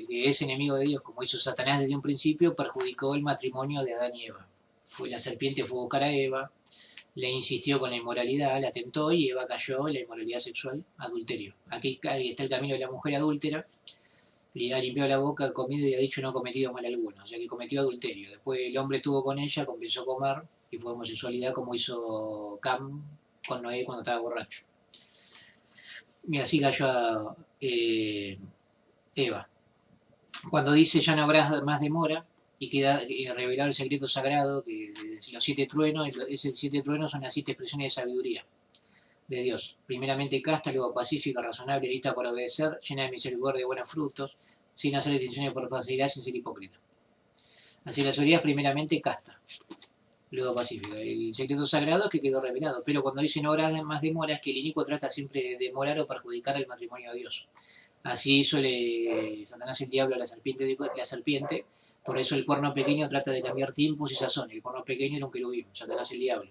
que es enemigo de Dios, como hizo Satanás desde un principio, perjudicó el matrimonio de Adán y Eva. La serpiente fue a buscar a Eva, le insistió con la inmoralidad, la tentó, y Eva cayó en la inmoralidad sexual, adulterio. Aquí está el camino de la mujer adúltera, le ha limpiado la boca, ha comido y ha dicho no ha cometido mal alguno, o sea que cometió adulterio. Después el hombre estuvo con ella, comenzó a comer y fue homosexualidad, como hizo Cam con Noé cuando estaba borracho. Y así cayó Eva. Cuando dice ya no habrá más demora y queda revelado el secreto sagrado, que los 7 truenos, esos 7 truenos son las 7 expresiones de sabiduría de Dios. Primeramente casta, luego pacífica, razonable, lista para obedecer, llena de misericordia y buenos frutos, sin hacer distinciones por facilidad, sin ser hipócrita. Así la sabiduría es primeramente casta, luego pacífica. El secreto sagrado es que quedó revelado, pero cuando dicen ahora más demora es que el inicuo trata siempre de demorar o perjudicar el matrimonio de Dios. Así hizo Satanás el diablo a la serpiente, por eso el cuerno pequeño trata de cambiar tiempos y sazón. El cuerno pequeño era un querubín, Satanás el diablo.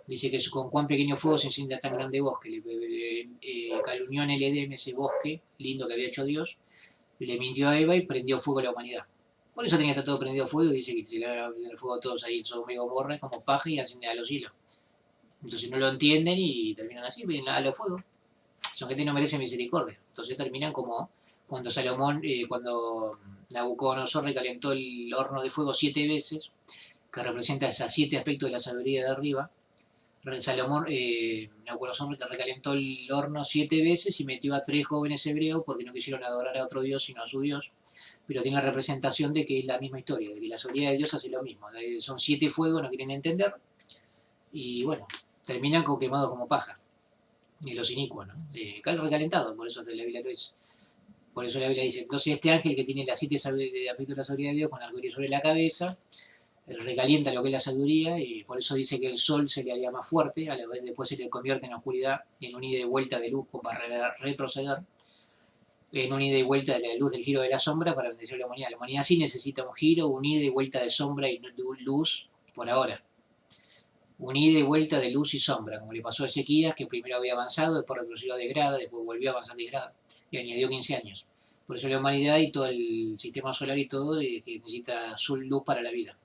Dice que con cuán pequeño fuego se enciende tan grande bosque. Calumnió en el Edén ese bosque lindo que había hecho Dios, le mintió a Eva y prendió fuego a la humanidad. Por eso tenía que estar todo prendido fuego, y dice que se le va a prender fuego a todos ahí en Sodoma y Gomorra como paja y enciende a los hilos. Entonces no lo entienden y terminan así, vienen a los fuegos. Son gente que no merece misericordia. Entonces terminan como cuando cuando Nabucodonosor recalentó el horno de fuego 7 veces, que representa esos 7 aspectos de la sabiduría de arriba. Salomón, Nabucodonosor recalentó el horno 7 veces y metió a 3 jóvenes hebreos porque no quisieron adorar a otro Dios sino a su Dios, pero tiene la representación de que es la misma historia, de que la sabiduría de Dios hace lo mismo. Son 7 fuegos, no quieren entender, y bueno, terminan con quemados como paja, y los inicuos, ¿no? Recalentado, por eso la Biblia lo es. Por eso la Biblia dice, entonces este ángel que tiene las 7 aspectos de la sabiduría de Dios con arcoíris sobre la cabeza, recalienta lo que es la sabiduría, y por eso dice que el sol se le haría más fuerte, a la vez después se le convierte en oscuridad, en un ida y vuelta de luz para retroceder, en un ida y vuelta de la luz del giro de la sombra para bendecir a la humanidad. La humanidad sí necesita un giro, un ida y vuelta de sombra y luz por ahora. Un ida y vuelta de luz y sombra, como le pasó a Ezequías, que primero había avanzado, después retrocedió de grada, después volvió a avanzar de grada, y añadió 15 años. Por eso la humanidad y todo el sistema solar y todo que necesita su luz para la vida.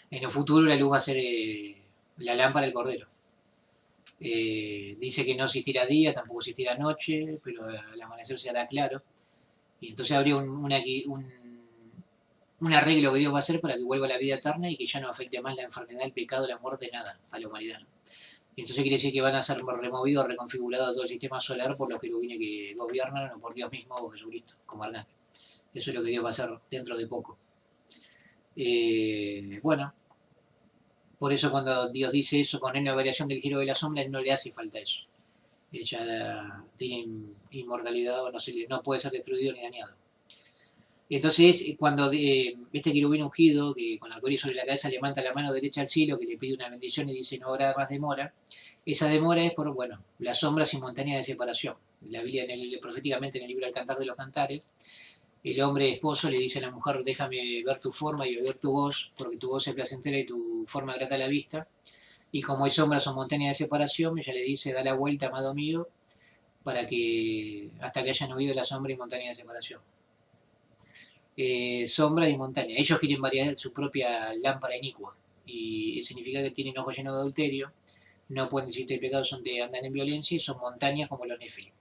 En el futuro la luz va a ser la lámpara del Cordero. Dice que no existirá día, tampoco existirá noche, pero al amanecer se hará claro. Y entonces habría un arreglo que Dios va a hacer para que vuelva a la vida eterna y que ya no afecte más la enfermedad, el pecado, la muerte, nada a la humanidad. Y entonces quiere decir que van a ser removidos, reconfigurados todo el sistema solar por los querubines que gobiernan o por Dios mismo o Jesucristo, como Arcángel. Eso es lo que Dios va a hacer dentro de poco. Bueno, por eso cuando Dios dice eso, con la variación del giro de la sombra, no le hace falta eso. Ella tiene inmortalidad o no puede ser destruido ni dañado. Entonces, cuando este querubín ungido, que con arcoíris sobre la cabeza levanta la mano derecha al cielo, que le pide una bendición y dice no habrá más demora, esa demora es por, bueno, las sombras y montañas de separación. La Biblia, proféticamente en el libro del Cantar de los Cantares, el hombre esposo le dice a la mujer, déjame ver tu forma y oír tu voz, porque tu voz es placentera y tu forma grata a la vista. Y como hay sombras o montañas de separación, ella le dice, da la vuelta, amado mío, para que hasta que hayan oído la sombra y montaña de separación. Sombra y montaña. Ellos quieren variar su propia lámpara inicua. Y significa que tienen ojos llenos de adulterio, no pueden decir de pecados, andan en violencia y son montañas como los nefilim.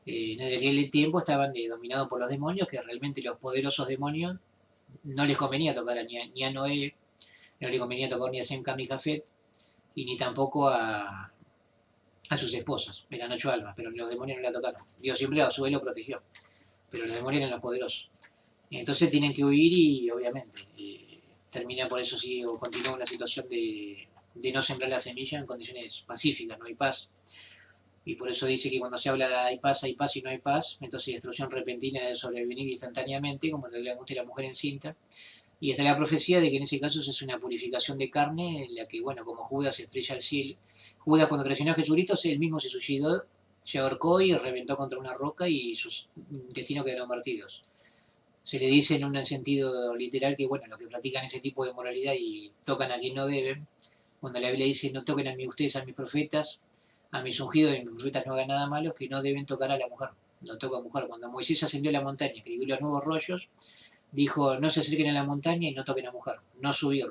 En aquel tiempo estaban dominados por los demonios, que realmente los poderosos demonios no les convenía tocar ni a Noé, no le convenía tocar ni a Sem, Cam y Jafet, y ni tampoco a sus esposas. Eran 8 almas, pero los demonios no la tocaron. Dios siempre a su vez lo protegió, pero los demonios eran los poderosos. Entonces tienen que huir y obviamente termina por eso si continúa una situación de no sembrar la semilla en condiciones pacíficas, no hay paz. Y por eso dice que cuando se habla de hay paz y no hay paz, entonces destrucción repentina debe sobrevenir instantáneamente, como le angustia a la mujer encinta. Y está la profecía de que en ese caso es una purificación de carne, en la que, bueno, como Judas se estrella al cielo, Judas cuando traicionó a Jesucristo, él mismo se suicidó, se ahorcó y reventó contra una roca y sus intestinos quedaron partidos. Se le dice en un sentido literal que, bueno, los que practican ese tipo de moralidad y tocan a quien no deben, cuando la Biblia dice no toquen a mí ustedes, a mis profetas, a mis ungidos, y mis profetas no hagan nada malo, que no deben tocar a la mujer, no toca a mujer. Cuando Moisés ascendió a la montaña, escribió los nuevos rollos, dijo no se acerquen a la montaña y no toquen a mujer, no subir,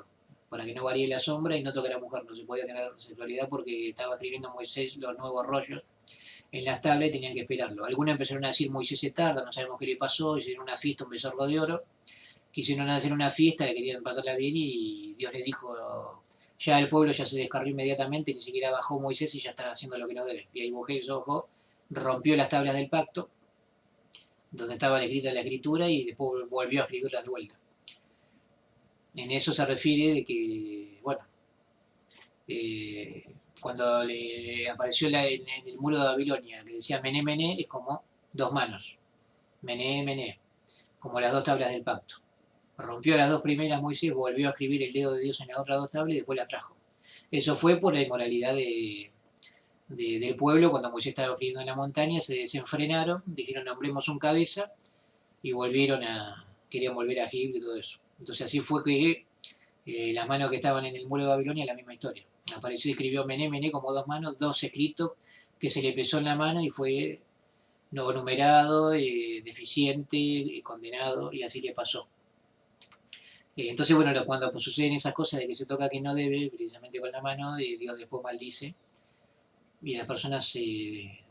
para que no varíe la sombra y no toquen a la mujer, no se podía tener sexualidad porque estaba escribiendo Moisés los nuevos rollos en las tablas y tenían que esperarlo. Algunos empezaron a decir Moisés se tarda, no sabemos qué le pasó, hicieron una fiesta, un becerro de oro, quisieron hacer una fiesta, le querían pasarla bien y Dios les dijo, ya el pueblo ya se descarrió inmediatamente, ni siquiera bajó Moisés y ya están haciendo lo que no debe. Y ahí Moisés rompió las tablas del pacto, donde estaba escrita la escritura y después volvió a escribirlas de vuelta. En eso se refiere de que, bueno, cuando le apareció en el muro de Babilonia, que decía Mené, Mené, es como 2 manos. Mené, Mené, como las 2 tablas del pacto. Rompió las 2 primeras Moisés, volvió a escribir el dedo de Dios en las otras 2 tablas y después las trajo. Eso fue por la inmoralidad del pueblo. Cuando Moisés estaba escribiendo en la montaña, se desenfrenaron, dijeron nombremos un cabeza y querían volver a Egipto y todo eso. Entonces así fue que las manos que estaban en el muro de Babilonia, la misma historia. Apareció y escribió Mené, Mené como 2 manos, 2 escritos que se le pesó en la mano y fue no numerado, deficiente, condenado, y así le pasó. Entonces, bueno, cuando suceden esas cosas de que se toca que no debe, precisamente con la mano, Dios después maldice y las personas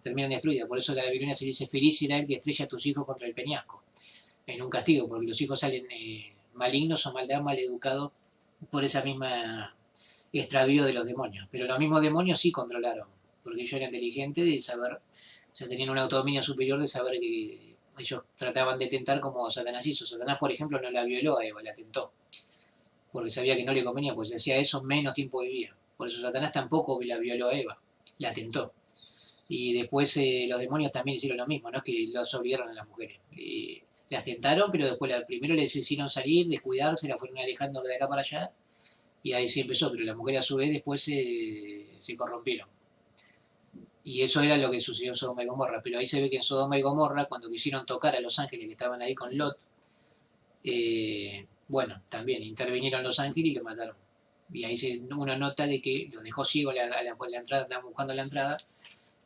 terminan destruidas. Por eso en la Babilonia se dice, feliz será el que estrella a tus hijos contra el peñasco, en un castigo, porque los hijos salen malignos o mal educados por esa misma extravío de los demonios. Pero los mismos demonios sí controlaron, porque ellos eran inteligentes de saber, o sea, tenían un autodominio superior de saber que ellos trataban de tentar como Satanás hizo. Satanás, por ejemplo, no la violó a Eva, la tentó, porque sabía que no le convenía, pues si hacía eso menos tiempo vivía. Por eso Satanás tampoco la violó a Eva, la tentó. Y después los demonios también hicieron lo mismo, no es que los obligaron a las mujeres. Las tentaron, pero después primero les hicieron salir, descuidarse, las fueron alejando de acá para allá, y ahí sí empezó, pero las mujeres a su vez después se corrompieron. Y eso era lo que sucedió en Sodoma y Gomorra. Pero ahí se ve que en Sodoma y Gomorra, cuando quisieron tocar a los ángeles que estaban ahí con Lot, bueno, también intervinieron los ángeles y lo mataron. Y ahí uno nota de que los dejó ciego a la entrada, andaban buscando la entrada,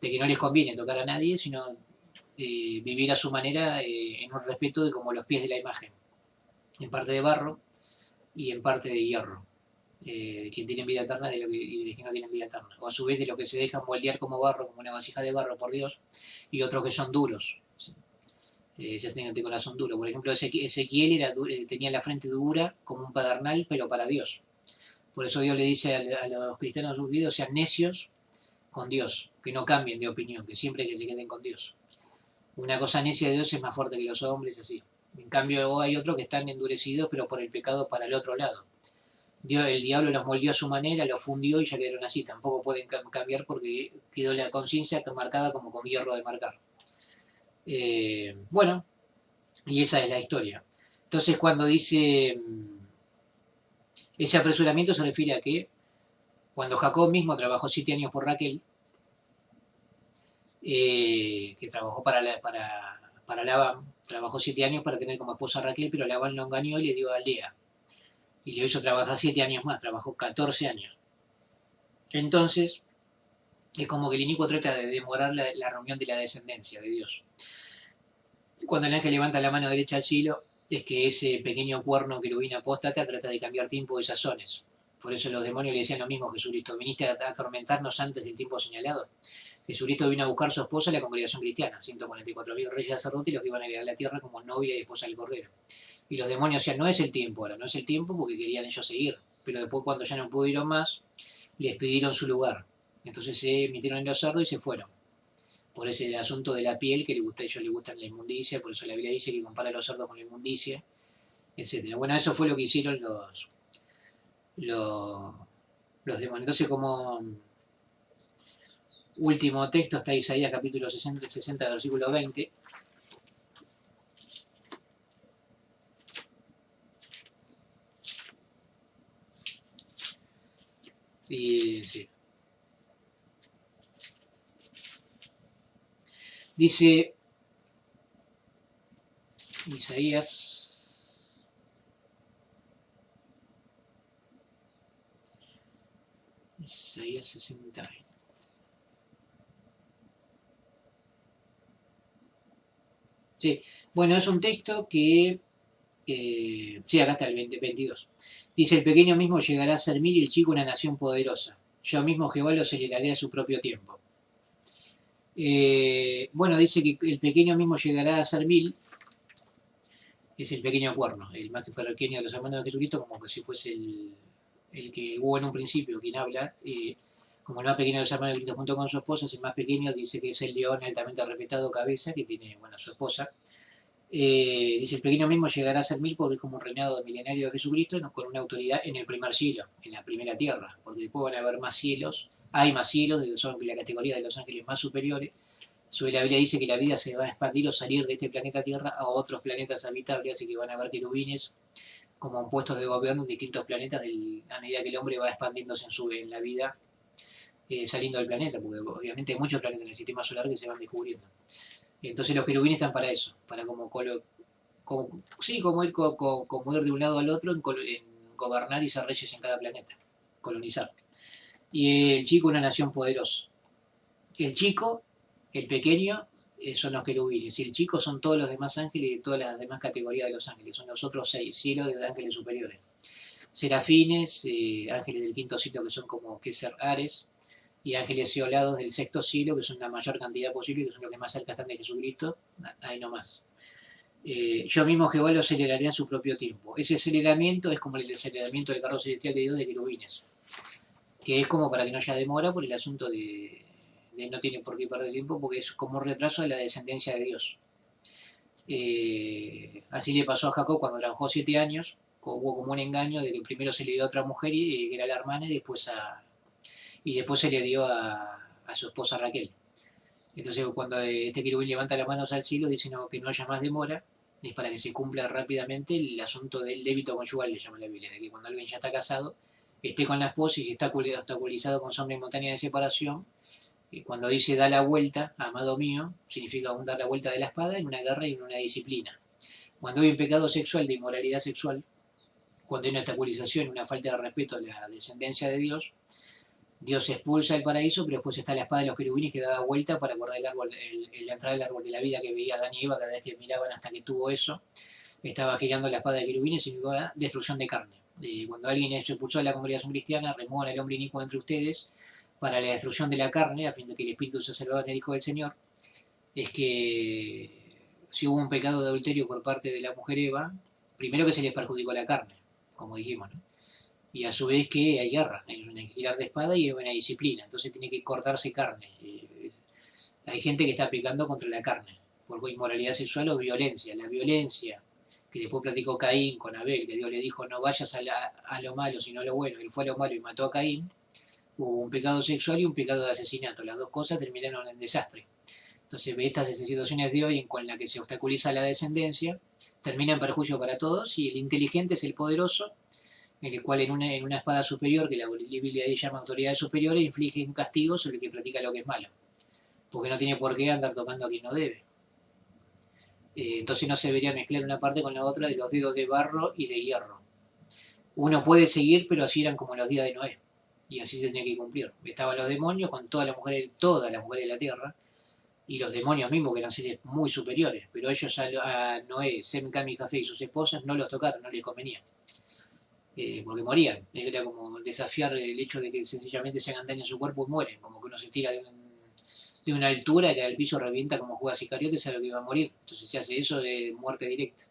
de que no les conviene tocar a nadie, sino vivir a su manera en un respeto de como los pies de la imagen, en parte de barro y en parte de hierro. Quien tiene vida eterna y de que no tienen vida eterna. O a su vez de lo que se dejan moldear como barro, como una vasija de barro por Dios, y otros que son duros. Se hacen el corazón duro. Por ejemplo, Ezequiel tenía la frente dura como un pedernal, pero para Dios. Por eso Dios le dice a los cristianos judíos sean necios con Dios, que no cambien de opinión, que siempre que se queden con Dios. Una cosa necia de Dios es más fuerte que los hombres, así. En cambio, hay otros que están endurecidos, pero por el pecado para el otro lado. El diablo los moldeó a su manera, los fundió y ya quedaron así. Tampoco pueden cambiar porque quedó la conciencia marcada como con hierro de marcar. Bueno, y esa es la historia. Entonces, cuando dice ese apresuramiento, se refiere a que cuando Jacob mismo trabajó 7 años por Raquel, que trabajó para Labán, trabajó 7 años para tener como esposa a Raquel, pero Labán lo engañó y le dio a Lea. Y le hizo trabajar 7 años más, trabajó 14 años. Entonces, es como que el inicuo trata de demorar la reunión de la descendencia de Dios. Cuando el ángel levanta la mano derecha al cielo, es que ese pequeño cuerno querubín apóstata trata de cambiar tiempo y sazones. Por eso los demonios le decían lo mismo a Jesucristo: viniste a atormentarnos antes del tiempo señalado. Jesucristo vino a buscar a su esposa en la congregación cristiana, 144.000 reyes sacerdotes, los que iban a heredar la tierra como novia y esposa del Cordero. Y los demonios decían, no es el tiempo ahora, no es el tiempo, porque querían ellos seguir. Pero después, cuando ya no pudieron más, les pidieron su lugar. Entonces se metieron en los cerdos y se fueron. Por ese asunto de la piel, que a ellos les gusta la inmundicia, por eso la Biblia dice que compara a los cerdos con la inmundicia, etc. Bueno, eso fue lo que hicieron los demonios. Entonces, como último texto está Isaías capítulo 60 versículo 20. Y sí. Dice Isaías 60. Sí, bueno, es un texto que sí, acá está el 22. Dice, el pequeño mismo llegará a ser mil y el chico una nación poderosa. Yo mismo Jehová lo aceleraré a su propio tiempo. Bueno, dice que el pequeño mismo llegará a ser 1000, es el pequeño cuerno, el más pequeño de los hermanos de Jesucristo, como que si fuese el que hubo en un principio, quien habla, como el más pequeño de los hermanos de Cristo junto con su esposa, es el más pequeño, dice que es el león altamente respetado cabeza, que tiene, bueno, su esposa. Dice, el pequeño mismo llegará a ser 1000 porque es como un reinado milenario de Jesucristo, ¿no? Con una autoridad en el primer cielo, en la primera tierra, porque después van a haber más cielos, hay más cielos, son la categoría de los ángeles más superiores. La Biblia dice que la vida se va a expandir o salir de este planeta Tierra a otros planetas habitables, así que van a haber querubines como puestos de gobierno en distintos planetas a medida que el hombre va expandiéndose en la vida, saliendo del planeta, porque obviamente hay muchos planetas en el sistema solar que se van descubriendo. Entonces los querubines están para eso, para como ir de un lado al otro en gobernar y ser reyes en cada planeta, colonizar. Y el chico una nación poderosa. El chico, el pequeño, son los querubines, y el chico son todos los demás ángeles y todas las demás categorías de los ángeles, son los otros 6 cielos de ángeles superiores. Serafines, ángeles del quinto cielo que son como Keser Ares, y ángeles eolados del sexto cielo, que son la mayor cantidad posible, que son los que más cerca están de Jesucristo, ahí nomás. Yo mismo Jehová lo aceleraré a su propio tiempo. Ese aceleramiento es como el aceleramiento del carro celestial de Dios de querubines, que es como para que no haya demora por el asunto de no tiene por qué perder tiempo, porque es como un retraso de la descendencia de Dios. Así le pasó a Jacob cuando trabajó 7 años, hubo como un engaño de que primero se le dio a otra mujer, que era la hermana, y después se le dio a su esposa Raquel. Entonces cuando este querubín levanta las manos al cielo, dice no, que no haya más demora, es para que se cumpla rápidamente el asunto del débito conyugal, le llama la Biblia, de que cuando alguien ya está casado, esté con la esposa y si está obstaculizado con sombra y montaña de separación, cuando dice da la vuelta, amado mío, significa aún dar la vuelta de la espada en una guerra y en una disciplina. Cuando hay un pecado sexual, de inmoralidad sexual, cuando hay una obstaculización, una falta de respeto a la descendencia de Dios, Dios expulsa el paraíso, pero después está la espada de los querubines que da vuelta para guardar el árbol, la entrada del árbol de la vida que veía Adán y Eva cada vez que miraban hasta que tuvo eso. Estaba girando la espada de querubines y significaba destrucción de carne. Cuando alguien es expulsado de la congregación cristiana, remuevan al hombre inicuo entre ustedes para la destrucción de la carne, a fin de que el espíritu sea salvado en el Hijo del Señor. Es que si hubo un pecado de adulterio por parte de la mujer Eva, primero que se les perjudicó la carne, como dijimos, ¿no? Y a su vez que hay guerra, hay una girar de espada y hay una disciplina, entonces tiene que cortarse carne. Hay gente que está pecando contra la carne, por inmoralidad sexual o violencia. La violencia que después platicó Caín con Abel, que Dios le dijo no vayas a lo malo, sino a lo bueno, él fue a lo malo y mató a Caín, hubo un pecado sexual y un pecado de asesinato, las dos cosas terminaron en desastre. Entonces estas situaciones de hoy con las que se obstaculiza la descendencia, terminan en perjuicio para todos y el inteligente es el poderoso, en el cual en una espada superior, que la Biblia ahí llama autoridades superiores, inflige un castigo sobre el que practica lo que es malo, porque no tiene por qué andar tocando a quien no debe. Entonces no se debería mezclar una parte con la otra de los dedos de barro y de hierro. Uno puede seguir, pero así eran como los días de Noé, y así se tenía que cumplir. Estaban los demonios con todas las mujeres de la tierra, y los demonios mismos, que eran seres muy superiores, pero ellos a Noé, Sem, Cam y Jafé y sus esposas no los tocaron, no les convenía. Porque morían. Era como desafiar el hecho de que sencillamente se hagan daño a su cuerpo y mueren, como que uno se tira de una altura que al piso revienta como juega Sicariote, sabe que va a morir. Entonces se hace eso de muerte directa.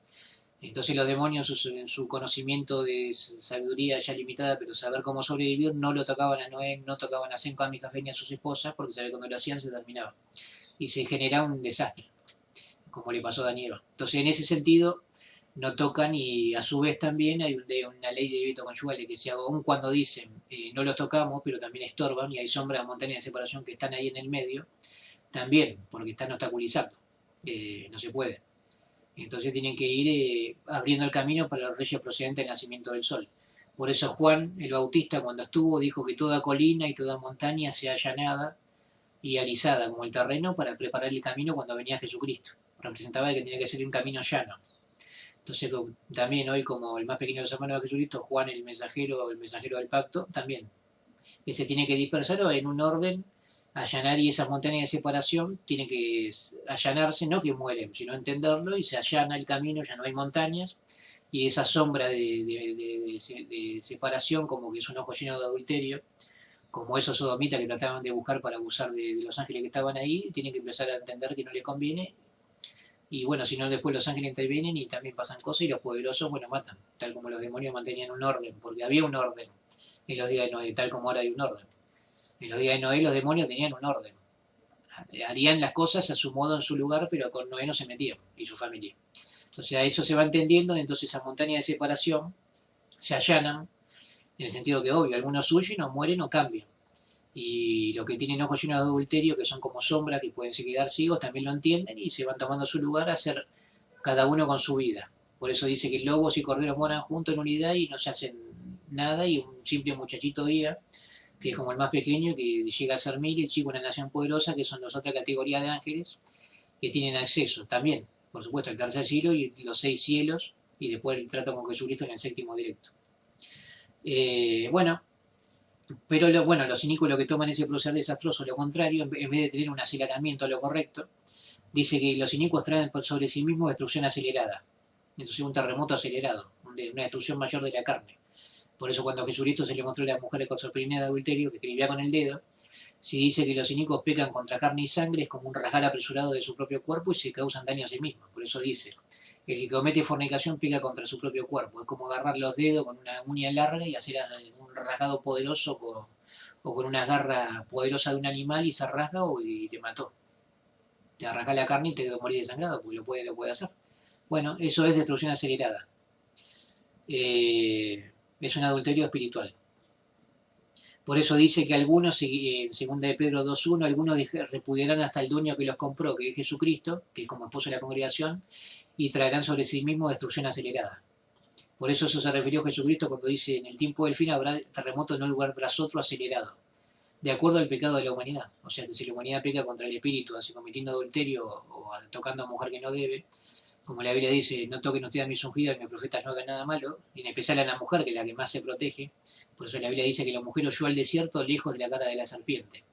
Entonces los demonios, en su conocimiento de sabiduría ya limitada, pero saber cómo sobrevivir, no lo tocaban a Noé, no tocaban a Sem, Cam y Jafé ni a sus esposas, porque sabía que cuando lo hacían se terminaba. Y se generaba un desastre, como le pasó a Daniel. Entonces en ese sentido no tocan y a su vez también hay una ley de débito conyugal de que si aún cuando dicen no los tocamos, pero también estorban y hay sombras, montañas de separación que están ahí en el medio, también, porque están obstaculizando, no se puede. Entonces tienen que ir abriendo el camino para los reyes procedentes del nacimiento del sol. Por eso Juan el Bautista cuando estuvo dijo que toda colina y toda montaña sea allanada y alisada como el terreno para preparar el camino cuando venía Jesucristo. Representaba que tenía que ser un camino llano. Entonces también hoy como el más pequeño de los hermanos de Jesucristo, Juan el mensajero del pacto, también, que se tiene que dispersar en un orden, allanar y esas montañas de separación tienen que allanarse, no que mueren, sino entenderlo y se allana el camino, ya no hay montañas y esa sombra de separación como que es un ojo lleno de adulterio, como esos sodomitas que trataban de buscar para abusar de los ángeles que estaban ahí, tienen que empezar a entender que no les conviene. Y bueno, si no, después los ángeles intervienen y también pasan cosas y los poderosos, bueno, matan, tal como los demonios mantenían un orden, porque había un orden en los días de Noé, tal como ahora hay un orden. En los días de Noé los demonios tenían un orden. Harían las cosas a su modo en su lugar, pero con Noé no se metían y su familia. Entonces a eso se va entendiendo, entonces esas montañas de separación se allanan, en el sentido que obvio, algunos huyen o mueren o cambian. Y los que tienen ojos llenos de adulterio, que son como sombras, que pueden quedar ciegos, también lo entienden y se van tomando su lugar a hacer cada uno con su vida. Por eso dice que lobos y corderos moran juntos en unidad y no se hacen nada y un simple muchachito guía, que es como el más pequeño, que llega a ser 1000, y el chico una nación poderosa, que son las otra categoría de ángeles, que tienen acceso también, por supuesto, al tercer cielo y los 6 cielos, y después el trato con Jesucristo en el séptimo directo. Bueno, pero los inicuos lo que toman ese proceder desastroso, lo contrario, en vez de tener un aceleramiento a lo correcto, dice que los inicuos traen sobre sí mismos destrucción acelerada. Entonces un terremoto acelerado, una destrucción mayor de la carne. Por eso cuando a Jesucristo se le mostró a la mujer con sorprendida de adulterio, que escribía con el dedo, si dice que los inicuos pecan contra carne y sangre, es como un rasgar apresurado de su propio cuerpo y se causan daño a sí mismos. Por eso dice, El que comete fornicación peca contra su propio cuerpo. Es como agarrar los dedos con una uña larga y hacer un rasgado poderoso o con una garra poderosa de un animal y se rasga y te mató. Te arranca la carne y te morir desangrado, porque lo puede hacer. Bueno, eso es destrucción acelerada. Es un adulterio espiritual. Por eso dice que algunos, en 2 de Pedro 2.1, algunos repudiarán hasta el dueño que los compró, que es Jesucristo, que es como esposo de la congregación, y traerán sobre sí mismos destrucción acelerada. Por eso se refirió Jesucristo cuando dice, en el tiempo del fin habrá terremoto en un lugar tras otro acelerado, de acuerdo al pecado de la humanidad. O sea que si la humanidad peca contra el espíritu, así cometiendo adulterio o tocando a mujer que no debe, como la Biblia dice, no toquen ustedes a mis ungidos, mis profetas no hagan nada malo, y en especial a la mujer, que es la que más se protege. Por eso la Biblia dice que la mujer huyó al desierto lejos de la cara de la serpiente,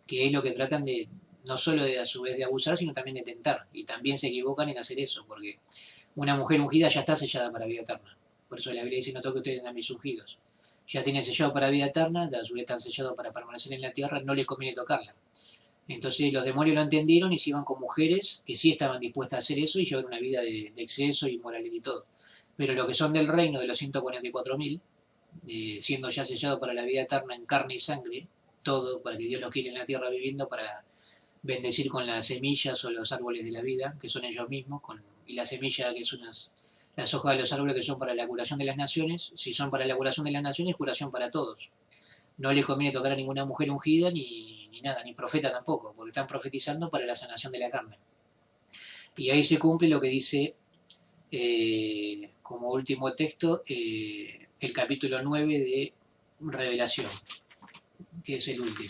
que es lo que tratan de, no solo de a su vez de abusar, sino también de tentar. Y también se equivocan en hacer eso, porque una mujer ungida ya está sellada para vida eterna. Por eso la Biblia dice, no toquen ustedes a mis ungidos. Ya tiene sellado para vida eterna, a su vez están sellados para permanecer en la tierra, no les conviene tocarla. Entonces los demonios lo entendieron y se iban con mujeres que sí estaban dispuestas a hacer eso y llevar una vida de exceso y moralidad y todo. Pero los que son del reino de los 144.000, siendo ya sellados para la vida eterna en carne y sangre, todo para que Dios los quiere en la tierra viviendo para bendecir con las semillas o los árboles de la vida, que son ellos mismos, y la semilla que son las hojas de los árboles que son para la curación de las naciones. Si son para la curación de las naciones, curación para todos. No les conviene tocar a ninguna mujer ungida ni nada, ni profeta tampoco, porque están profetizando para la sanación de la carne. Y ahí se cumple lo que dice, como último texto, el capítulo 9 de Revelación, que es el último.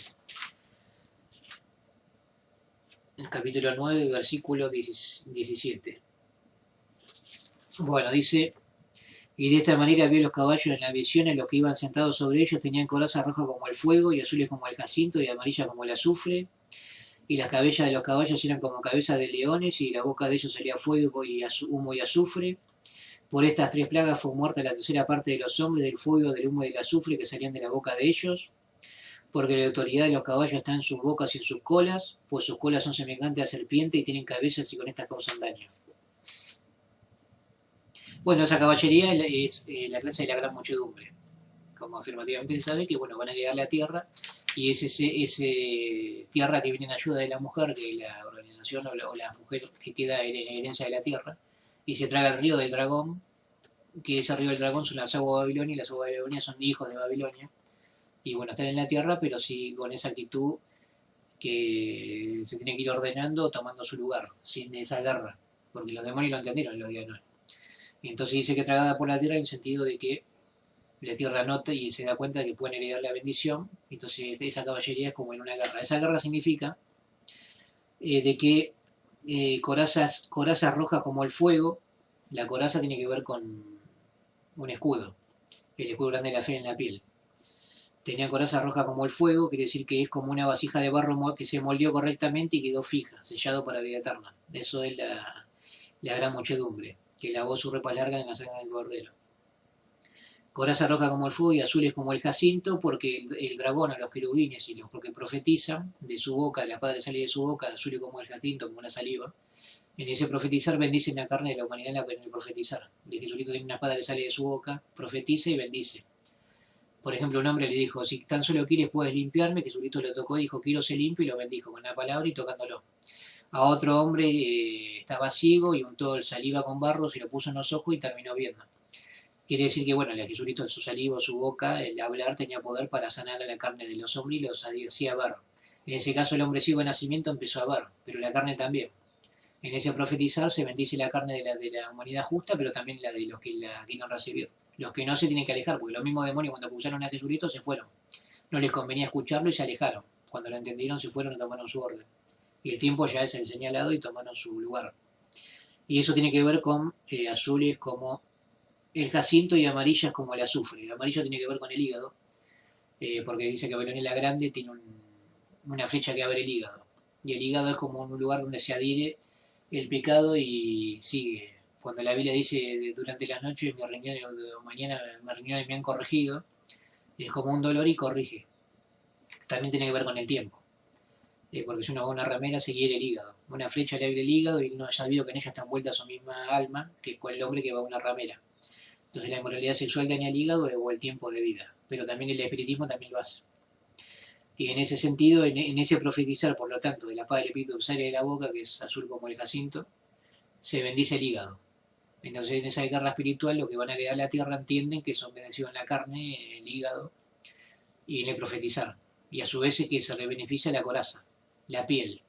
El capítulo 9, versículo 17. Bueno, dice... Y de esta manera vio los caballos en la visión, en los que iban sentados sobre ellos tenían coraza roja como el fuego, y azules como el jacinto, y amarilla como el azufre, y las cabezas de los caballos eran como cabezas de leones, y la boca de ellos salía fuego y humo y azufre. Por estas 3 plagas fue muerta la tercera parte de los hombres, del fuego, del humo y del azufre que salían de la boca de ellos, porque la autoridad de los caballos está en sus bocas y en sus colas, pues sus colas son semejantes a serpientes y tienen cabezas y con estas causan daño. Bueno, esa caballería es la clase de la gran muchedumbre, como afirmativamente se sabe, que bueno, van a llegar a la tierra, y es ese tierra que viene en ayuda de la mujer, que es la organización o la mujer que queda en herencia de la tierra, y se traga el río del dragón, que ese río del dragón son las aguas de Babilonia, y las aguas de Babilonia son hijos de Babilonia, y bueno, están en la tierra, pero sí con esa actitud que se tiene que ir ordenando, tomando su lugar, sin esa guerra, porque los demonios lo entendieron en los días de Noé. Y entonces dice que tragada por la tierra en el sentido de que la tierra nota y se da cuenta de que pueden heredar la bendición. Entonces esa caballería es como en una guerra. Esa guerra significa de que corazas rojas como el fuego. La coraza tiene que ver con un escudo, el escudo grande de la fe en la piel. Tenía coraza roja como el fuego, quiere decir que es como una vasija de barro que se moldeó correctamente y quedó fija, sellado para vida eterna. Eso es la gran muchedumbre, que lavó su ropa larga en la sangre del cordero. Coraza roja como el fuego y azules como el jacinto, porque el dragón a los querubines y los porque profetizan de su boca, de la espada sale de su boca, azul como el jacinto, como una saliva. En ese profetizar bendicen la carne de la humanidad en el profetizar. El Jesucristo tiene una espada que sale de su boca, profetiza y bendice. Por ejemplo, un hombre le dijo, si tan solo quieres puedes limpiarme, Jesucristo le tocó y dijo, quiero ser limpio, y lo bendijo con la palabra y tocándolo. A otro hombre estaba ciego y untó el saliva con barro, se lo puso en los ojos y terminó viendo. Quiere decir que, bueno, el Jesucristo en su saliva, su boca, el hablar tenía poder para sanar a la carne de los hombres y los hacía ver. En ese caso el hombre ciego de nacimiento empezó a ver, pero la carne también. En ese profetizar se bendice la carne de la humanidad justa, pero también la de los que la quieren recibir. Los que no se tienen que alejar, porque los mismos demonios cuando escucharon a Jesucristo se fueron. No les convenía escucharlo y se alejaron. Cuando lo entendieron se fueron y tomaron su orden. Y el tiempo ya es el señalado y tomaron su lugar. Y eso tiene que ver con azules como el jacinto y amarillas como el azufre. El amarillo tiene que ver con el hígado, porque dice que Babilonia la Grande tiene una flecha que abre el hígado. Y el hígado es como un lugar donde se adhiere el pecado y sigue. Cuando la Biblia dice durante las noches, mis riñones, mañana mis riñones me han corregido, es como un dolor y corrige. También tiene que ver con el tiempo. porque si uno va a una ramera se hiere el hígado. Una flecha le abre el hígado y no ha sabido que en ella está envuelta su misma alma, que es el hombre que va a una ramera. Entonces la inmoralidad sexual daña el hígado o el tiempo de vida, pero también el espiritismo también lo hace. Y en ese sentido, en ese profetizar, por lo tanto, de la paz del espíritu que sale de la boca, que es azul como el jacinto, se bendice el hígado. Entonces en esa guerra espiritual lo que van a heredar a la tierra entienden que son bendecidos en la carne, en el hígado y en el profetizar. Y a su vez es que se le beneficia la coraza, la piel,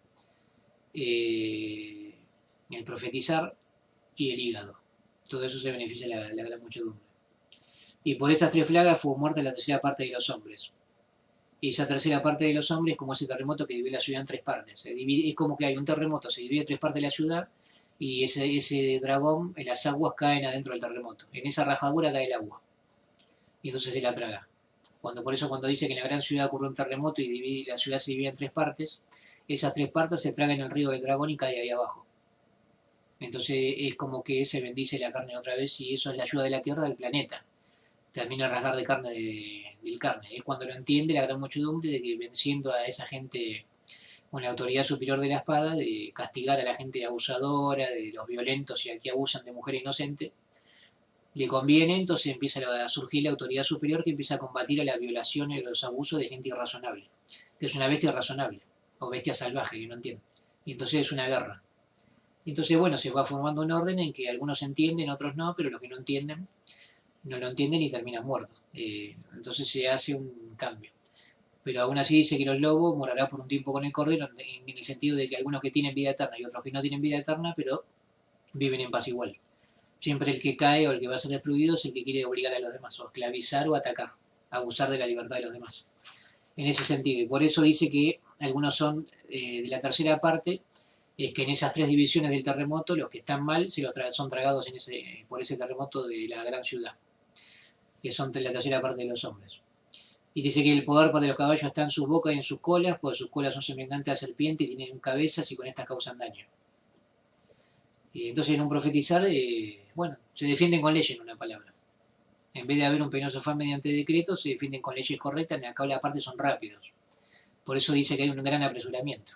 el profetizar y el hígado. Todo eso se beneficia la gran muchedumbre. Y por estas tres plagas fue muerta la tercera parte de los hombres. Y esa tercera parte de los hombres es como ese terremoto que divide la ciudad en tres partes. Es como que hay un terremoto, se divide en tres partes de la ciudad y ese dragón, las aguas caen adentro del terremoto. En esa rajadura cae el agua y entonces se la traga. Por eso cuando dice que en la gran ciudad ocurrió un terremoto y la ciudad se divide en tres partes, esas tres partes se tragan en el río del dragón y cae ahí abajo. Entonces es como que se bendice la carne otra vez y eso es la ayuda de la tierra del planeta. Termina a rasgar de carne del carne. Es cuando lo entiende la gran muchedumbre de que venciendo a esa gente con la autoridad superior de la espada, de castigar a la gente abusadora, de los violentos y a que abusan de mujeres inocentes, le conviene, entonces empieza a surgir la autoridad superior que empieza a combatir a la violación y a los abusos de gente irrazonable, que es una bestia irrazonable, o bestia salvaje, que no entiende. Y entonces es una guerra. Y entonces, bueno, se va formando un orden en que algunos entienden, otros no, pero los que no entienden, no lo entienden y terminan muertos. Entonces se hace un cambio. Pero aún así dice que los lobos morarán por un tiempo con el cordero, en el sentido de que algunos que tienen vida eterna y otros que no tienen vida eterna, pero viven en paz igual. Siempre el que cae o el que va a ser destruido es el que quiere obligar a los demás, o esclavizar o atacar, abusar de la libertad de los demás. En ese sentido, y por eso dice que algunos son de la tercera parte, es que en esas tres divisiones del terremoto, los que están mal son tragados por ese terremoto de la gran ciudad, que son de la tercera parte de los hombres. Y dice que el poder de los caballos está en sus bocas y en sus colas, porque sus colas son semejantes a serpientes y tienen cabezas y con estas causan daño. Y entonces en un profetizar, bueno, se defienden con leyes en una palabra. En vez de haber un penoso afán mediante decreto, se defienden con leyes correctas, en acá la parte son rápidos. Por eso dice que hay un gran apresuramiento.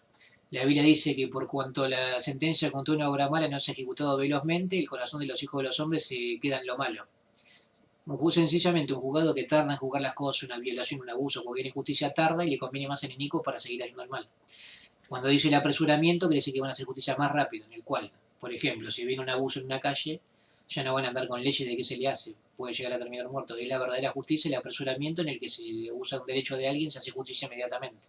La Biblia dice que por cuanto la sentencia contra una obra mala no se ha ejecutado velozmente, el corazón de los hijos de los hombres se queda en lo malo. Sencillamente un juzgado que tarda en juzgar las cosas, una violación, un abuso, cualquier injusticia tarda y le conviene más enemigos para seguir haciendo el mal. Cuando dice el apresuramiento, quiere decir que van a hacer justicia más rápido, en el cual, por ejemplo, si viene un abuso en una calle, ya no van a andar con leyes de qué se le hace, puede llegar a terminar muerto. Es la verdadera justicia, el apresuramiento en el que se abusa un derecho de alguien, se hace justicia inmediatamente.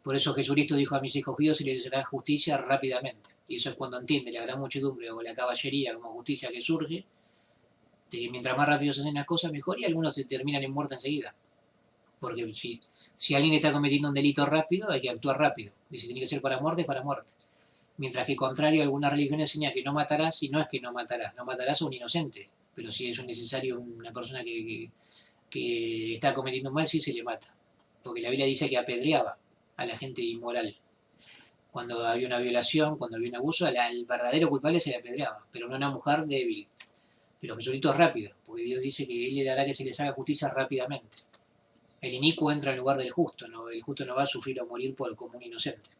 Por eso Jesucristo dijo a mis escogidos, se les hará justicia rápidamente. Y eso es cuando entiende la gran muchedumbre o la caballería como justicia que surge, de que mientras más rápido se hacen las cosas, mejor, y algunos se terminan en muerte enseguida. Porque si alguien está cometiendo un delito rápido, hay que actuar rápido. Y si tiene que ser para muerte, es para muerte. Mientras que contrario, alguna religión enseña que no matarás, y no es que no matarás a un inocente. Pero si es necesario una persona que está cometiendo un mal, sí se le mata. Porque la Biblia dice que apedreaba a la gente inmoral. Cuando había una violación, cuando había un abuso, al verdadero culpable se le apedreaba, pero no a una mujer débil. Pero Jesucristo es rápido, porque Dios dice que Él le hará que se les haga justicia rápidamente. El inicuo entra en lugar del justo, ¿no? El justo no va a sufrir o morir como un inocente.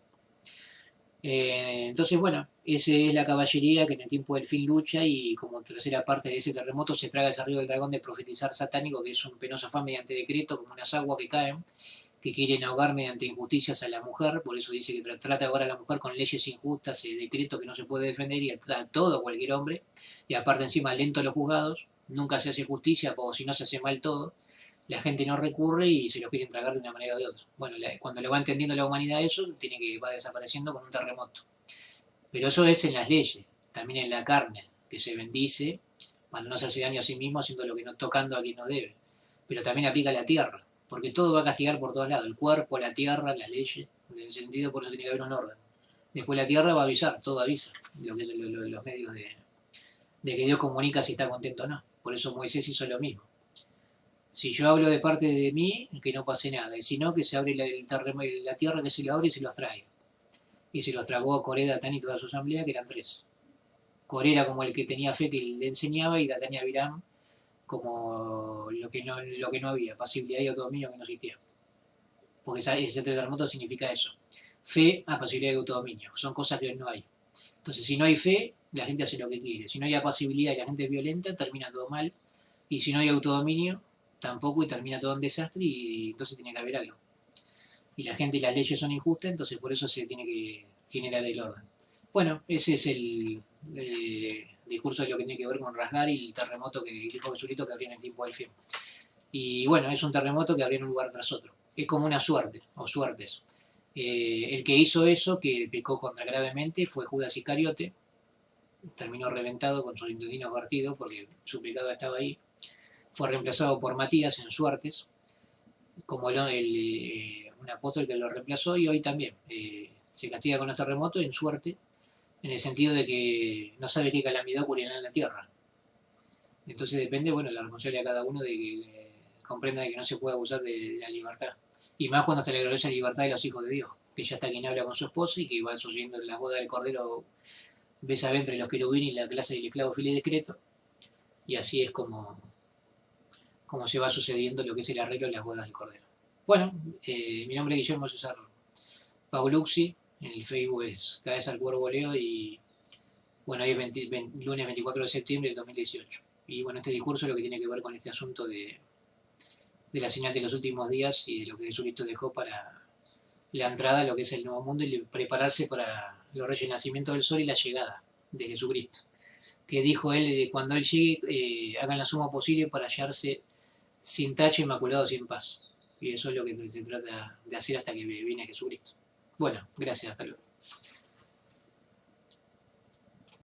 Entonces, bueno, esa es la caballería que en el tiempo del fin lucha y como tercera parte de ese terremoto se traga ese río del dragón de profetizar satánico, que es un penoso afán mediante decreto, como unas aguas que caen, que quieren ahogar mediante injusticias a la mujer, por eso dice que trata de ahogar a la mujer con leyes injustas, decretos que no se puede defender y a todo cualquier hombre, y aparte encima lento a los juzgados, nunca se hace justicia, o si no se hace mal todo, la gente no recurre y se lo quieren tragar de una manera o de otra. Bueno, cuando lo va entendiendo la humanidad eso, va desapareciendo con un terremoto. Pero eso es en las leyes, también en la carne, que se bendice para no hacerse daño a sí mismo haciendo lo que no, tocando a quien no debe. Pero también aplica a la tierra, porque todo va a castigar por todos lados, el cuerpo, la tierra, las leyes, en el sentido por eso tiene que haber un orden. Después la tierra va a avisar, todo avisa, los medios de que Dios comunica si está contento o no. Por eso Moisés hizo lo mismo. Si yo hablo de parte de mí, que no pase nada, y si no, que se abre la tierra, que se lo abre y se los trae. Y se los tragó Coré, Datán y toda su asamblea, que eran tres. Coré era como el que tenía fe que le enseñaba, y Datán y Abiram como lo que no había, pasibilidad y autodominio que no existía. Porque ese terremoto significa eso. fe a posibilidad de autodominio. Son cosas que no hay. Entonces, si no hay fe, la gente hace lo que quiere. Si no hay apacibilidad y la gente es violenta, termina todo mal. Y si no hay autodominio, tampoco, y termina todo en desastre, y entonces tiene que haber algo. Y la gente y las leyes son injustas, entonces por eso se tiene que generar el orden. Bueno, ese es el discurso de lo que tiene que ver con rasgar y el terremoto que dijo Jesucristo que habría en el tiempo del fin. Y bueno, es un terremoto que habría en un lugar tras otro. Es como una suerte, o suertes. El que hizo eso, que pecó contra gravemente, fue Judas Iscariote. Terminó reventado con su intestino partido porque su pecado estaba ahí. Fue reemplazado por Matías en suertes, como un apóstol que lo reemplazó, y hoy también se castiga con los terremotos en suerte, en el sentido de que no sabe qué calamidad ocurrirá en la tierra. Entonces depende, bueno, la responsabilidad de cada uno de que comprenda de que no se puede abusar de la libertad. Y más cuando se le gloriosa libertad de los hijos de Dios, que ya está quien habla con su esposa y que va sucediendo en las bodas del Cordero, besa entre los querubines y la clase del esclavo fili decreto, y así es como se va sucediendo lo que es el arreglo de las bodas del Cordero. Bueno, mi nombre es Guillermo César Paulucci, en el Facebook es Cabeza al Cuervo Leo, y bueno, hoy es lunes 24 de septiembre del 2018. Y bueno, este discurso es lo que tiene que ver con este asunto de la señal de los últimos días y de lo que Jesucristo dejó para la entrada a lo que es el nuevo mundo y prepararse para el renacimiento del sol y la llegada de Jesucristo. Que dijo él, cuando él llegue, hagan la suma posible para hallarse sin tacho, inmaculado, sin paz. Y eso es lo que se trata de hacer hasta que viene Jesucristo. Bueno, gracias, hasta luego.